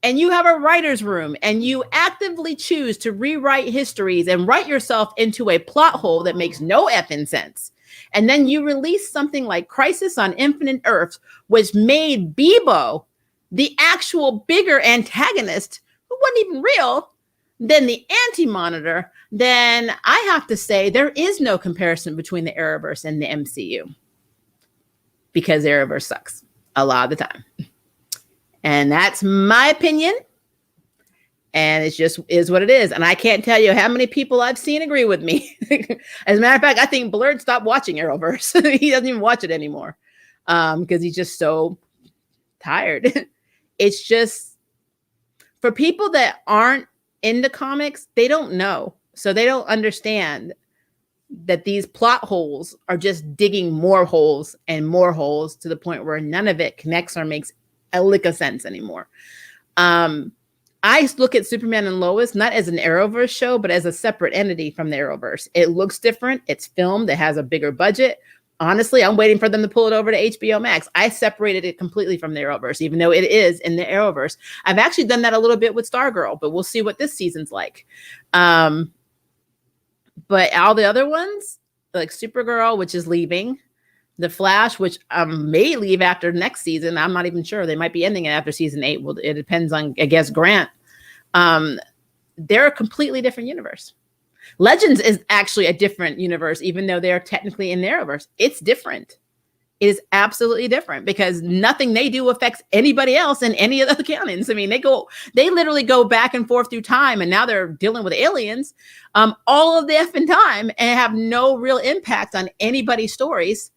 and you have a writer's room, and you actively choose to rewrite histories and write yourself into a plot hole that makes no effing sense, and then you release something like Crisis on Infinite Earths, which made Bebo the actual bigger antagonist, who wasn't even real, than the Anti-Monitor, then I have to say there is no comparison between the Arrowverse and the MCU, because the Arrowverse sucks a lot of the time. And that's my opinion. And it just is what it is. And I can't tell you how many people I've seen agree with me. As a matter of fact, I think Blurred stopped watching Arrowverse. He doesn't even watch it anymore, because he's just so tired. It's just, for people that aren't into comics, they don't know. So they don't understand that these plot holes are just digging more holes and more holes, to the point where none of it connects or makes a lick of sense anymore. I look at Superman and Lois not as an Arrowverse show, but as a separate entity from the Arrowverse. It looks different. It's filmed. It has a bigger budget. Honestly, I'm waiting for them to pull it over to HBO Max. I separated it completely from the Arrowverse, even though it is in the Arrowverse. I've actually done that a little bit with Stargirl, but we'll see what this season's like. But all the other ones, like Supergirl, which is leaving, The Flash, which may leave after next season. I'm not even sure. They might be ending it after season 8. Well, it depends on, I guess, Grant. They're a completely different universe. Legends is actually a different universe, even though they're technically in the Arrowverse. It's different. It is absolutely different, because nothing they do affects anybody else in any of the canons. I mean, they literally go back and forth through time, and now they're dealing with aliens all of the effing time, and have no real impact on anybody's stories,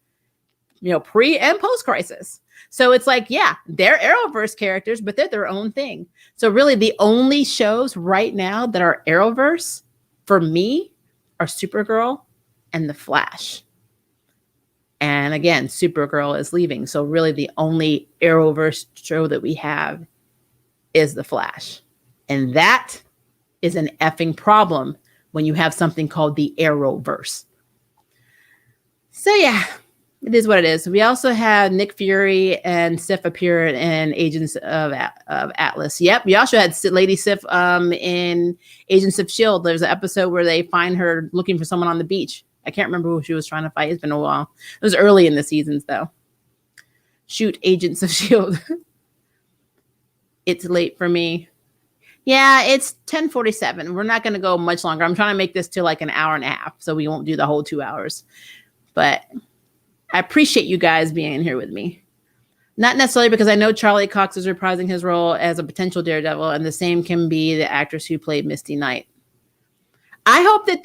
pre and post crisis. So it's like, yeah, they're Arrowverse characters, but they're their own thing. So really the only shows right now that are Arrowverse for me are Supergirl and The Flash. And again, Supergirl is leaving. So really the only Arrowverse show that we have is The Flash. And that is an effing problem when you have something called the Arrowverse. So yeah, it is what it is. We also had Nick Fury and Sif appear in Agents of Atlas. Yep, we also had Lady Sif in Agents of S.H.I.E.L.D. There's an episode where they find her looking for someone on the beach. I can't remember who she was trying to fight. It's been a while. It was early in the seasons, though. Shoot, Agents of S.H.I.E.L.D. It's late for me. Yeah, it's 10:47. We're not going to go much longer. I'm trying to make this to like an hour and a half, so we won't do the whole 2 hours. But I appreciate you guys being here with me. Not necessarily because I know Charlie Cox is reprising his role as a potential Daredevil, and the same can be the actress who played Misty Knight. I hope that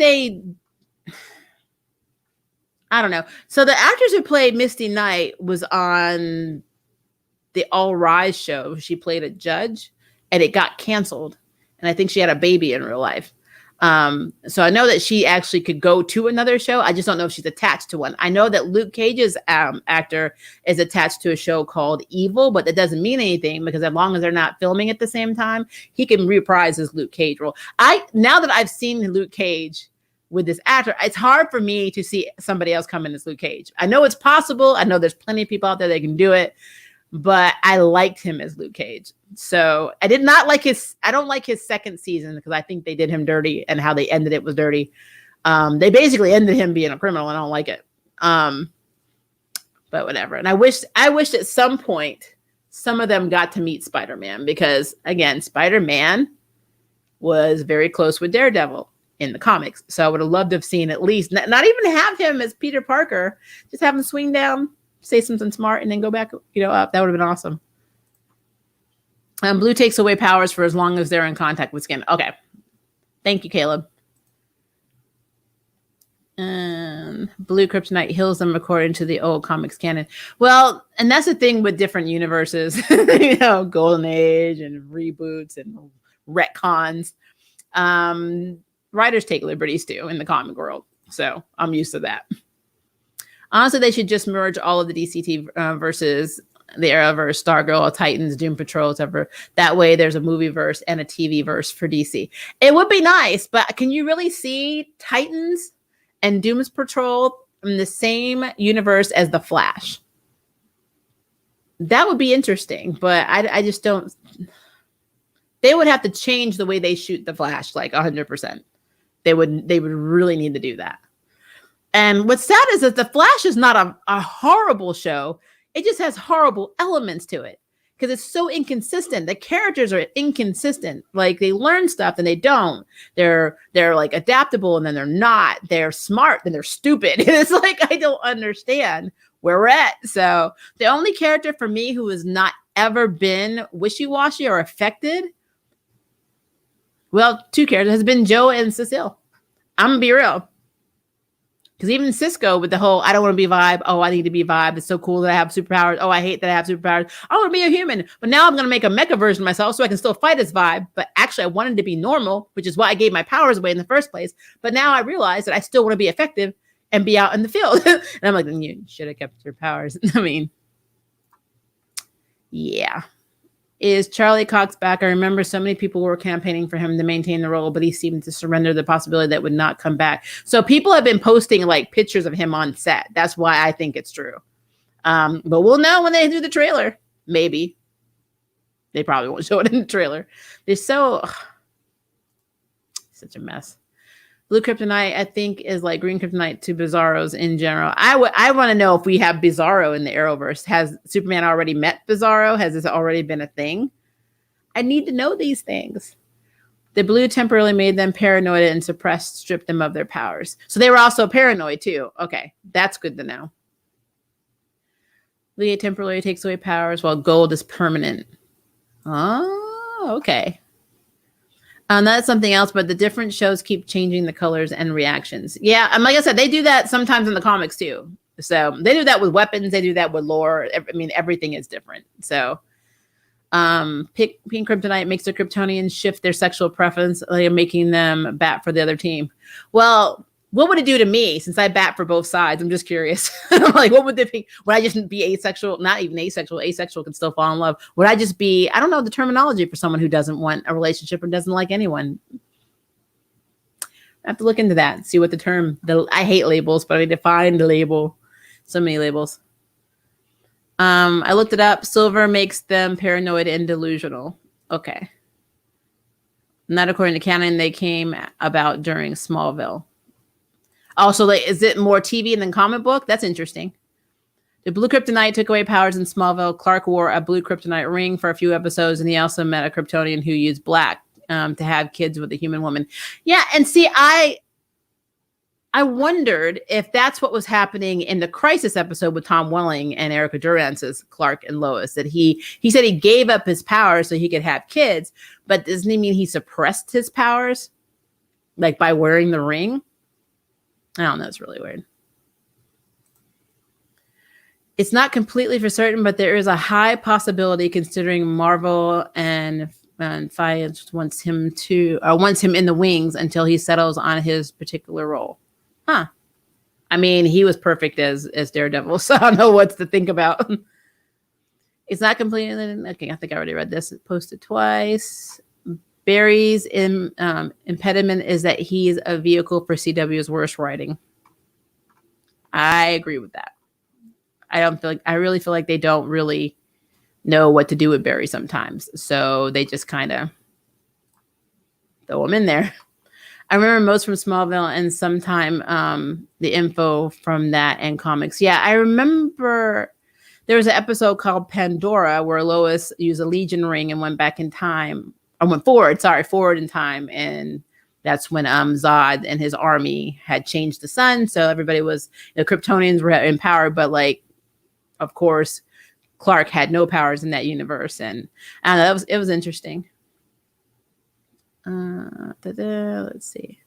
I don't know. So the actress who played Misty Knight was on the All Rise show. She played a judge, and it got canceled. And I think she had a baby in real life. So I know that she actually could go to another show. I just don't know if she's attached to one. I know that Luke Cage's actor is attached to a show called Evil, but that doesn't mean anything because as long as they're not filming at the same time, he can reprise his Luke Cage role. Now that I've seen Luke Cage with this actor, it's hard for me to see somebody else come in as Luke Cage. I know it's possible. I know there's plenty of people out there that can do it, but I liked him as Luke Cage. So I don't like his second season because I think they did him dirty and how they ended it was dirty. They basically ended him being a criminal and I don't like it. But whatever. And I wish at some point some of them got to meet Spider-Man because again, Spider-Man was very close with Daredevil in the comics. So I would have loved to have seen at least not even have him as Peter Parker, just have him swing down, say something smart and then go back, up. That would have been awesome. Blue takes away powers for as long as they're in contact with skin. Okay. Thank you, Caleb. Blue kryptonite heals them according to the old comics canon. Well, and that's the thing with different universes, Golden Age and reboots and retcons. Writers take liberties too in the comic world. So I'm used to that. Honestly, they should just merge all of the DCT versus the Arrowverse, Stargirl, Titans, Doom Patrol, etc. That way there's a movie verse and a TV verse for DC. It would be nice, but can you really see Titans and Doom Patrol in the same universe as The Flash? That would be interesting, but I just don't. They would have to change the way they shoot The Flash, like 100%. They would really need to do that. And what's sad is that The Flash is not a horrible show. It just has horrible elements to it because it's so inconsistent. The characters are inconsistent. Like they learn stuff and they don't. They're like adaptable and then they're not. They're smart and they're stupid. It's like I don't understand where we're at. So the only character for me who has not ever been wishy-washy or affected, well, two characters has been Joe and Cecile. I'm gonna be real. Because even Cisco with the whole, I don't want to be vibe. Oh, I need to be vibe. It's so cool that I have superpowers. Oh, I hate that I have superpowers. I want to be a human. But now I'm going to make a mecha version of myself so I can still fight as vibe. But actually, I wanted to be normal, which is why I gave my powers away in the first place. But now I realize that I still want to be effective and be out in the field. And I'm like, then you should have kept your powers. I mean, yeah. Is Charlie Cox back? I remember so many people were campaigning for him to maintain the role, but he seemed to surrender the possibility that would not come back. So people have been posting like pictures of him on set. That's why I think it's true. But we'll know when they do the trailer. Maybe. They probably won't show it in the trailer. They're such a mess. Blue kryptonite, I think, is like green kryptonite to Bizarros in general. I want to know if we have Bizarro in the Arrowverse. Has Superman already met Bizarro? Has this already been a thing? I need to know these things. The blue temporarily made them paranoid and stripped them of their powers. So they were also paranoid too. Okay, that's good to know. Blue temporarily takes away powers while gold is permanent. Oh, okay. That's something else, but the different shows keep changing the colors and reactions. Yeah, and like I said, they do that sometimes in the comics too. So they do that with weapons. They do that with lore. I mean, everything is different. So Pink Kryptonite makes the Kryptonians shift their sexual preference, like making them bat for the other team. Well, what would it do to me since I bat for both sides? I'm just curious. Like, what would would I just be asexual? Not even asexual. Asexual can still fall in love. Would I just be, I don't know the terminology for someone who doesn't want a relationship or doesn't like anyone. I have to look into that and see what I hate labels, but I define the label. So many labels. I looked it up. Silver makes them paranoid and delusional. Okay. Not according to canon, they came about during Smallville. Also, is it more TV than comic book? That's interesting. The blue kryptonite took away powers in Smallville. Clark wore a blue kryptonite ring for a few episodes, and he also met a Kryptonian who used black to have kids with a human woman. Yeah, and see, I wondered if that's what was happening in the Crisis episode with Tom Welling and Erica Durance's Clark and Lois, that he said he gave up his powers so he could have kids, but doesn't he mean he suppressed his powers? Like by wearing the ring? I don't know. It's really weird. It's not completely for certain, but there is a high possibility considering Marvel and Feige wants him in the wings until he settles on his particular role. Huh. I mean, he was perfect as Daredevil, so I don't know what to think about. It's not completely... Okay, I think I already read this. It posted twice. Barry's impediment is that he's a vehicle for CW's worst writing. I agree with that. I really feel like they don't really know what to do with Barry sometimes. So they just kind of throw him in there. I remember most from Smallville and sometime the info from that and comics. Yeah, I remember there was an episode called Pandora where Lois used a Legion ring and went back in time. I went forward in time. And that's when Zod and his army had changed the sun. So everybody was, the Kryptonians were empowered, but like, of course, Clark had no powers in that universe. And I don't know, it was interesting. Let's see.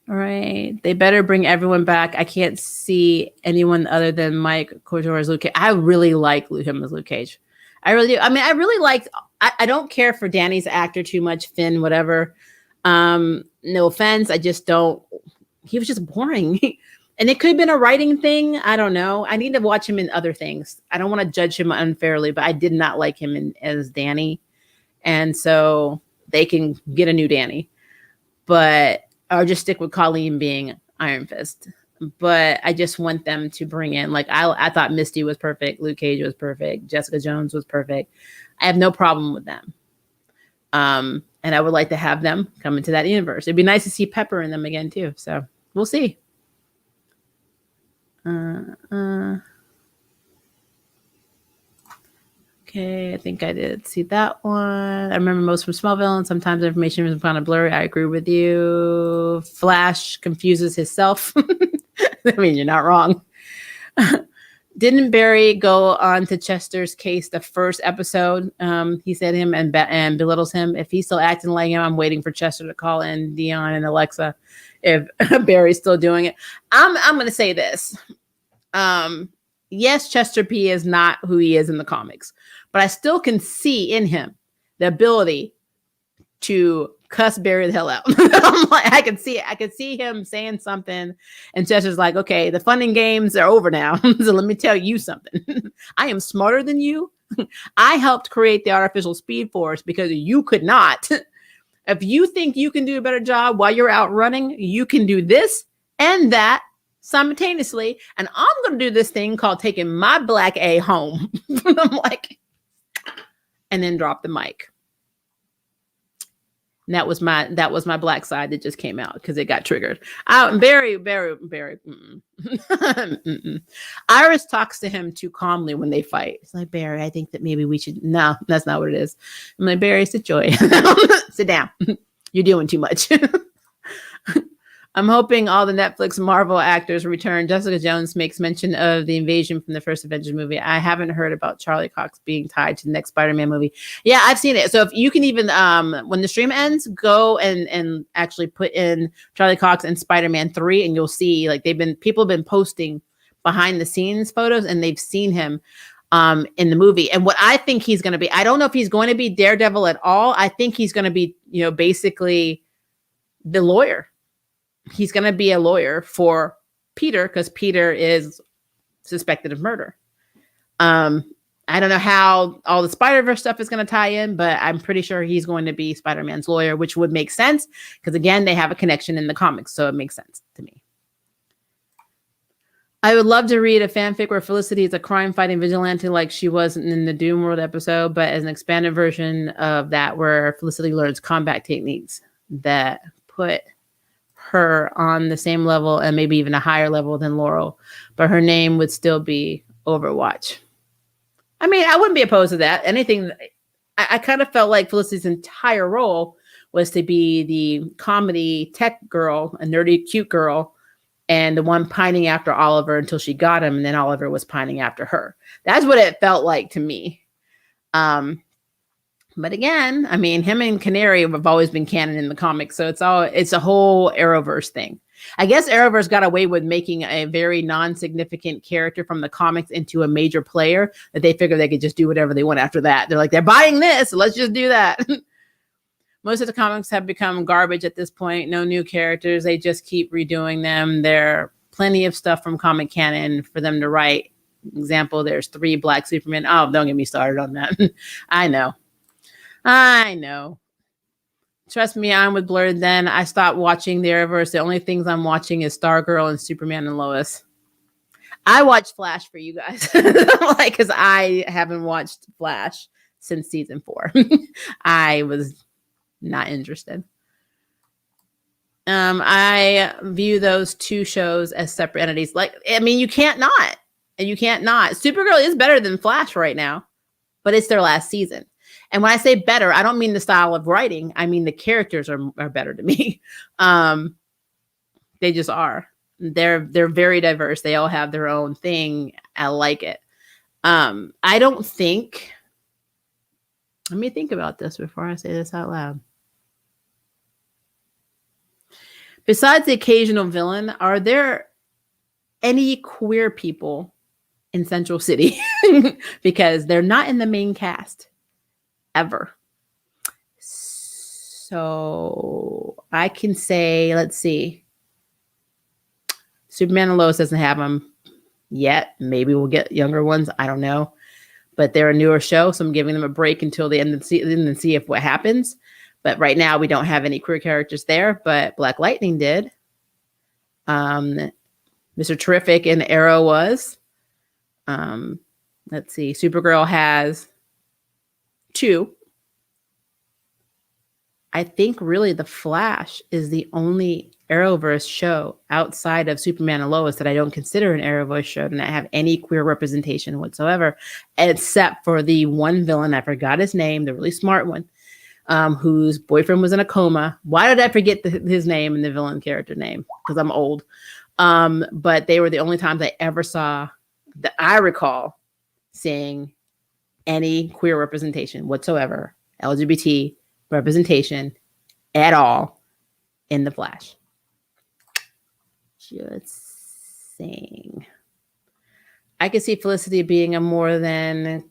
All right. They better bring everyone back. I can't see anyone other than Mike Couture as Luke Cage. I really like him as Luke Cage. I really do. I mean, I really liked, I don't care for Danny's actor too much, Finn, whatever. No offense. I just don't, he was just boring. And it could have been a writing thing. I don't know. I need to watch him in other things. I don't want to judge him unfairly, but I did not like him as Danny. And so they can get a new Danny, but or just stick with Colleen being Iron Fist. But I just want them to bring in, like, I thought Misty was perfect. Luke Cage was perfect. Jessica Jones was perfect. I have no problem with them. And I would like to have them come into that universe. It'd be nice to see Pepper in them again too. So we'll see. Okay, I think I did see that one. I remember most from Smallville, and sometimes information is kind of blurry. I agree with you. Flash confuses himself. I mean, you're not wrong. Didn't Barry go on to Chester's case the first episode? He said him and belittles him. If he's still acting like him, I'm waiting for Chester to call in Dion and Alexa. If Barry's still doing it, I'm going to say this. Yes, Chester P is not who he is in the comics, but I still can see in him the ability to cuss Barry the hell out. I'm like, I could see him saying something, and Chester's like, okay, the fun and games are over now. So let me tell you something. I am smarter than you. I helped create the artificial speed force because you could not. If you think you can do a better job while you're out running, you can do this and that simultaneously. And I'm going to do this thing called taking my black A home. I'm like, and then drop the mic. And that was my black side that just came out because it got triggered. Barry. Iris talks to him too calmly when they fight. It's like, Barry, I think that maybe we should. No, that's not what it is. I'm like, Barry, sit down. You're doing too much. I'm hoping all the Netflix Marvel actors return. Jessica Jones makes mention of the invasion from the first Avengers movie. I haven't heard about Charlie Cox being tied to the next Spider-Man movie. Yeah, I've seen it. So if you can even, when the stream ends, go and actually put in Charlie Cox and Spider-Man 3, and you'll see like people have been posting behind the scenes photos, and they've seen him in the movie. And what I think he's going to be, I don't know if he's going to be Daredevil at all. I think he's going to be, basically the lawyer. He's going to be a lawyer for Peter because Peter is suspected of murder. I don't know how all the Spider-Verse stuff is going to tie in, but I'm pretty sure he's going to be Spider-Man's lawyer, which would make sense because, again, they have a connection in the comics, so it makes sense to me. I would love to read a fanfic where Felicity is a crime-fighting vigilante like she was in the Doom World episode, but as an expanded version of that where Felicity learns combat techniques that put her on the same level and maybe even a higher level than Laurel, but her name would still be Overwatch. I mean, I wouldn't be opposed to that. Anything. I kind of felt like Felicity's entire role was to be the comedy tech girl, a nerdy, cute girl, and the one pining after Oliver until she got him, and then Oliver was pining after her. That's what it felt like to me. But again, I mean, him and Canary have always been canon in the comics, so it's a whole Arrowverse thing. I guess Arrowverse got away with making a very non-significant character from the comics into a major player that they figured they could just do whatever they want after that. They're like, they're buying this, so let's just do that. Most of the comics have become garbage at this point. No new characters. They just keep redoing them. There are plenty of stuff from comic canon for them to write. Example, there's 3 Black Supermen. Oh, don't get me started on that. I know. Trust me, I'm with Blurred then. I stopped watching the Arrowverse. The only things I'm watching is Stargirl and Superman and Lois. I watched Flash for you guys. Because I haven't watched Flash since season 4. I was not interested. I view those 2 shows as separate entities. You can't not. And you can't not. Supergirl is better than Flash right now, but it's their last season. And when I say better, I don't mean the style of writing. I mean the characters are better to me. They just are. They're very diverse. They all have their own thing. I like it. I don't think. Let me think about this before I say this out loud. Besides the occasional villain, are there any queer people in Central City? Because they're not in the main cast. Ever. So I can say, let's see. Superman and Lois doesn't have them yet. Maybe we'll get younger ones. I don't know. But they're a newer show, so I'm giving them a break until the end of the season and see if what happens. But right now we don't have any queer characters there, but Black Lightning did. Mr. Terrific and Arrow was. Let's see. Supergirl has 2. I think really The Flash is the only Arrowverse show outside of Superman and Lois that I don't consider an Arrowverse show and not have any queer representation whatsoever, except for the one villain. I forgot his name, the really smart one, whose boyfriend was in a coma. Why did I forget his name and the villain character name? Because I'm old. But they were the only times I ever saw, that I recall seeing any queer representation whatsoever, LGBT representation at all in The Flash. Just saying. I could see Felicity being a more than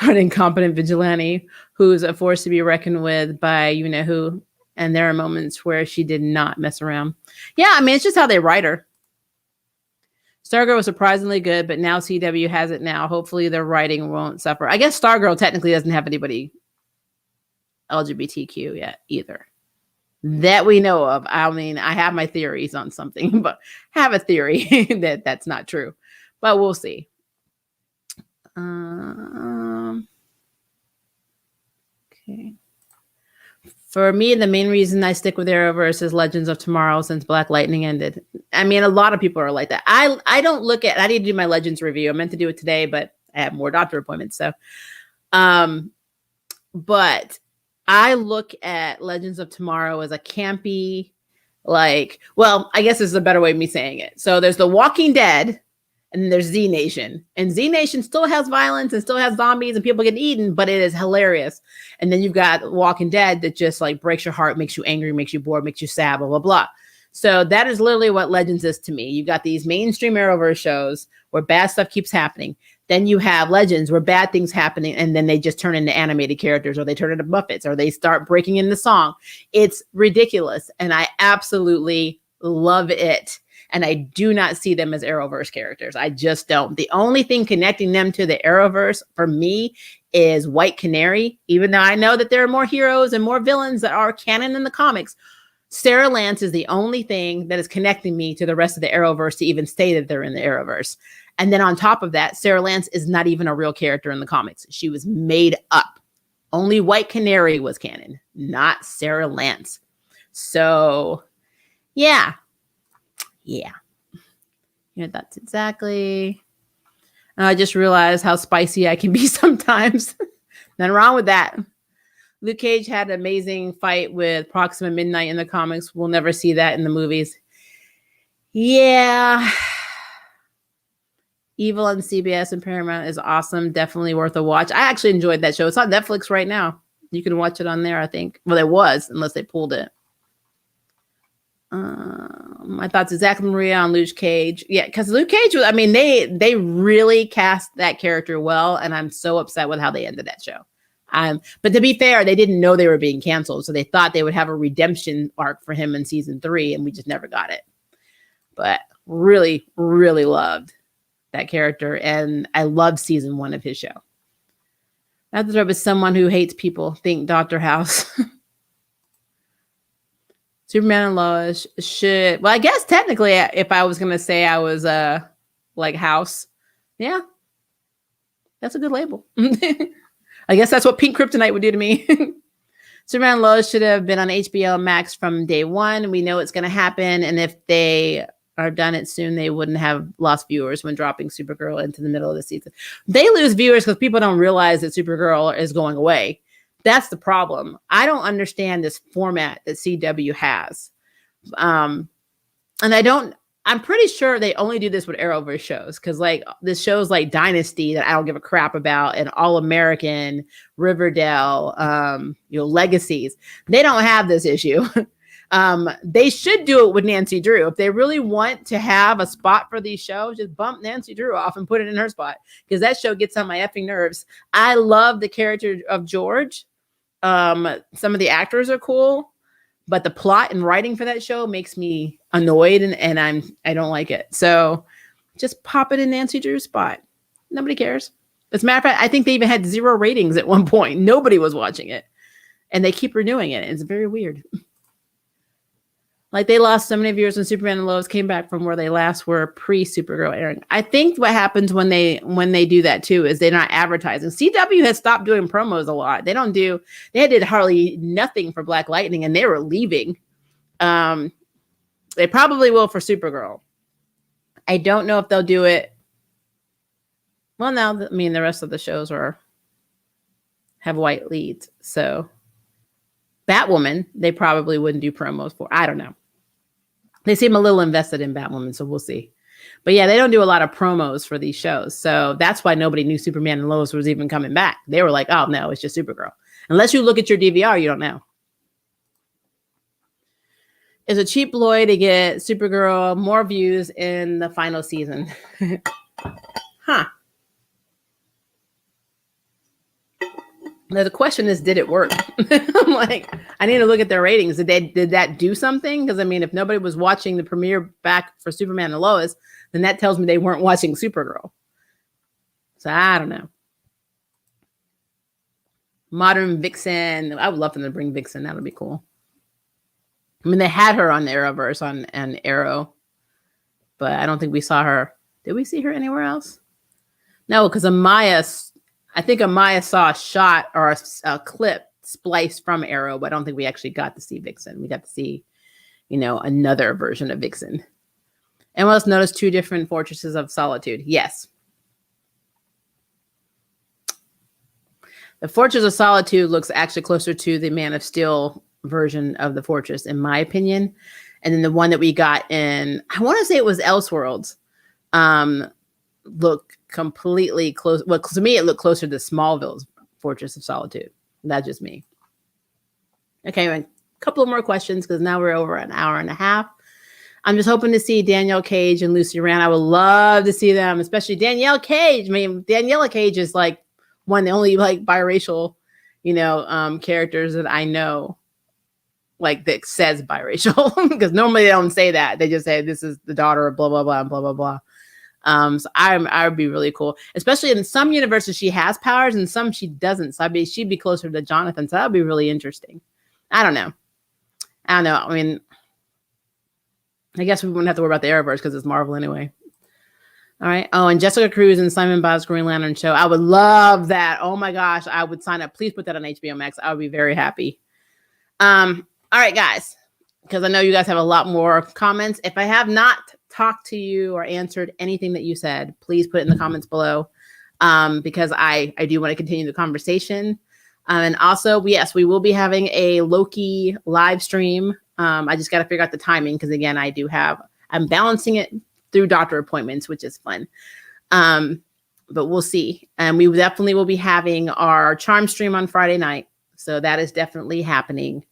an incompetent vigilante who's a force to be reckoned with by you-know-who. And there are moments where she did not mess around. Yeah, I mean, it's just how they write her. Stargirl was surprisingly good, but now CW has it now. Hopefully their writing won't suffer. I guess Stargirl technically doesn't have anybody LGBTQ yet either. That we know of. I mean, I have my theories on something, but have a theory that that's not true. But we'll see. Okay. For me, the main reason I stick with Arrowverse is Legends of Tomorrow since Black Lightning ended. I mean, a lot of people are like that. I don't look at, I need to do my Legends review. I meant to do it today, but I have more doctor appointments. So, but I look at Legends of Tomorrow as a campy, Like, well, I guess this is a better way of me saying it. So there's The Walking Dead, and then there's Z Nation. And Z Nation still has violence and still has zombies and people getting eaten, but it is hilarious. And then you've got Walking Dead that just like breaks your heart, makes you angry, makes you bored, makes you sad, blah, blah, blah. So that is literally what Legends is to me. You've got these mainstream Arrowverse shows where bad stuff keeps happening. Then you have Legends where bad things happening and then they just turn into animated characters, or they turn into Muppets, or they start breaking into song. It's ridiculous. And I absolutely love it. And I do not see them as Arrowverse characters. I just don't. The only thing connecting them to the Arrowverse for me is White Canary, even though I know that there are more heroes and more villains that are canon in the comics. Sarah Lance is the only thing that is connecting me to the rest of the Arrowverse to even say that they're in the Arrowverse. And then on top of that, Sarah Lance is not even a real character in the comics. She was made up. Only White Canary was canon, not Sarah Lance. So, yeah. Yeah, that's exactly. I just realized how spicy I can be sometimes. Nothing wrong with that. Luke Cage had an amazing fight with Proxima Midnight in the comics. We'll never see that in the movies. Yeah. Evil on CBS and Paramount is awesome. Definitely worth a watch. I actually enjoyed that show. It's on Netflix right now. You can watch it on there, I think. Well, it was, unless they pulled it. My thoughts exactly, Maria, on Luke Cage. Yeah, because Luke Cage was, I mean, they really cast that character well, and I'm so upset with how they ended that show. But to be fair, they didn't know they were being canceled, so they thought they would have a redemption arc for him in season 3, and we just never got it. But really, really loved that character, and I loved season 1 of his show. Not that is someone who hates people. Think Dr. House. Superman and Lois should. Well, I guess technically, if I was going to say I was like House, yeah, that's a good label. I guess that's what Pink Kryptonite would do to me. Superman and Lois should have been on HBO Max from day one. We know it's going to happen, and if they are done it soon, they wouldn't have lost viewers when dropping Supergirl into the middle of the season. They lose viewers because people don't realize that Supergirl is going away. That's the problem. I don't understand this format that CW has. And I'm pretty sure they only do this with Arrowverse shows, because like this shows like Dynasty that I don't give a crap about, and All American, Riverdale, Legacies. They don't have this issue. They should do it with Nancy Drew. If they really want to have a spot for these shows, just bump Nancy Drew off and put it in her spot, because that show gets on my effing nerves. I love the character of George. Some of the actors are cool, but the plot and writing for that show makes me annoyed, and I don't like it. So just pop it in Nancy Drew's spot. Nobody cares. As a matter of fact, I think they even had 0 ratings at one point. Nobody was watching it, and they keep renewing it. It's very weird. Like they lost so many viewers when Superman and Lois came back from where they last were pre-Supergirl airing. I think what happens when they do that too is they're not advertising. CW has stopped doing promos a lot. They did hardly nothing for Black Lightning, and they were leaving. They probably will for Supergirl. I don't know if they'll do it. Well, now, I mean, the rest of the shows have white leads. So Batwoman, they probably wouldn't do promos for. I don't know. They seem a little invested in Batwoman, so we'll see. But yeah, they don't do a lot of promos for these shows. So that's why nobody knew Superman and Lois was even coming back. They were like, oh, no, it's just Supergirl. Unless you look at your DVR, you don't know. It's a cheap ploy to get Supergirl more views in the final season. Huh. Now the question is, did it work? I'm like, I need to look at their ratings. Did that do something? Because I mean, if nobody was watching the premiere back for Superman and Lois, then that tells me they weren't watching Supergirl. So I don't know. Modern Vixen. I would love them to bring Vixen. That would be cool. I mean, they had her on the Arrowverse on Arrow, but I don't think we saw her. Did we see her anywhere else? No, because I think Amaya saw a shot or a clip spliced from Arrow, but I don't think we actually got to see Vixen. We got to see, another version of Vixen. And let's notice 2 different Fortresses of Solitude. Yes. The Fortress of Solitude looks actually closer to the Man of Steel version of the Fortress, in my opinion. And then the one that we got in, I want to say it was Elseworlds, look completely close. Well, to me, it looked closer to Smallville's Fortress of Solitude. That's just me. Okay, a couple of more questions because now we're over an hour and a half. I'm just hoping to see Danielle Cage and Lucy Rand. I would love to see them, especially Danielle Cage. I mean, Danielle Cage is like one of the only like biracial, characters that I know, like that says biracial, because normally they don't say that. They just say this is the daughter of blah blah blah and blah blah blah. So I would be really cool, especially in some universes she has powers and some she doesn't. So she'd be closer to Jonathan. So that would be really interesting. I don't know. I mean, I guess we wouldn't have to worry about the Arrowverse because it's Marvel anyway. All right. Oh, and Jessica Cruz and Simon Bob's Green Lantern show. I would love that. Oh my gosh, I would sign up. Please put that on HBO Max. I would be very happy. All right, guys, because I know you guys have a lot more comments. If I have not talked to you or answered anything that you said, please put it in the comments below, because I do want to continue the conversation. And also, yes, we will be having a Loki live stream. I just got to figure out the timing because, again, I'm balancing it through doctor appointments, which is fun. But we'll see. And we definitely will be having our charm stream on Friday night. So that is definitely happening.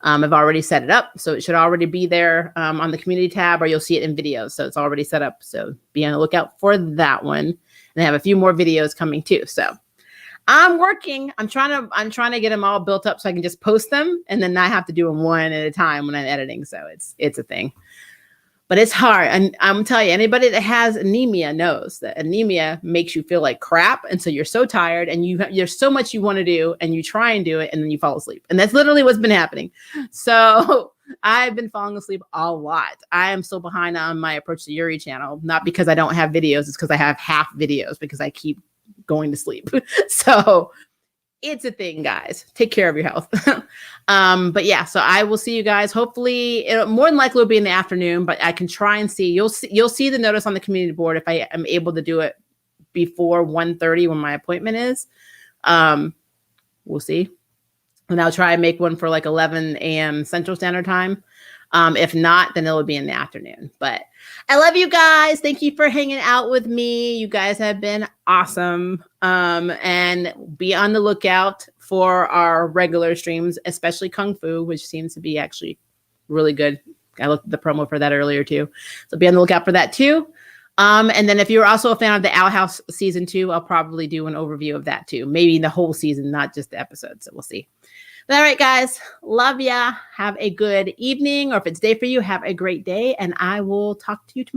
I've already set it up. So it should already be there on the community tab, or you'll see it in videos. So it's already set up. So be on the lookout for that one. And I have a few more videos coming too. So I'm working. I'm trying to get them all built up so I can just post them and then not have to do them one at a time when I'm editing. So it's a thing. But it's hard. And I'm telling you, anybody that has anemia knows that anemia makes you feel like crap. And so you're so tired and there's so much you want to do and you try and do it and then you fall asleep. And that's literally what's been happening. So I've been falling asleep a lot. I am so behind on my Approach to Yuri channel, not because I don't have videos. It's because I have half videos because I keep going to sleep. So it's a thing, guys. Take care of your health. But yeah, so I will see you guys. Hopefully, more than likely will be in the afternoon, but I can try and see. You'll see the notice on the community board if I am able to do it before 1:30 when my appointment is. We'll see. And I'll try and make one for like 11 a.m. Central Standard Time. If not, then it'll be in the afternoon. But I love you guys. Thank you for hanging out with me. You guys have been awesome. And be on the lookout for our regular streams, especially Kung Fu, which seems to be actually really good. I looked at the promo for that earlier too. So be on the lookout for that too. And then if you're also a fan of the Owl House season 2, I'll probably do an overview of that too. Maybe the whole season, not just the episodes. So we'll see. All right, guys. Love ya. Have a good evening, or if it's day for you, have a great day. And I will talk to you tomorrow.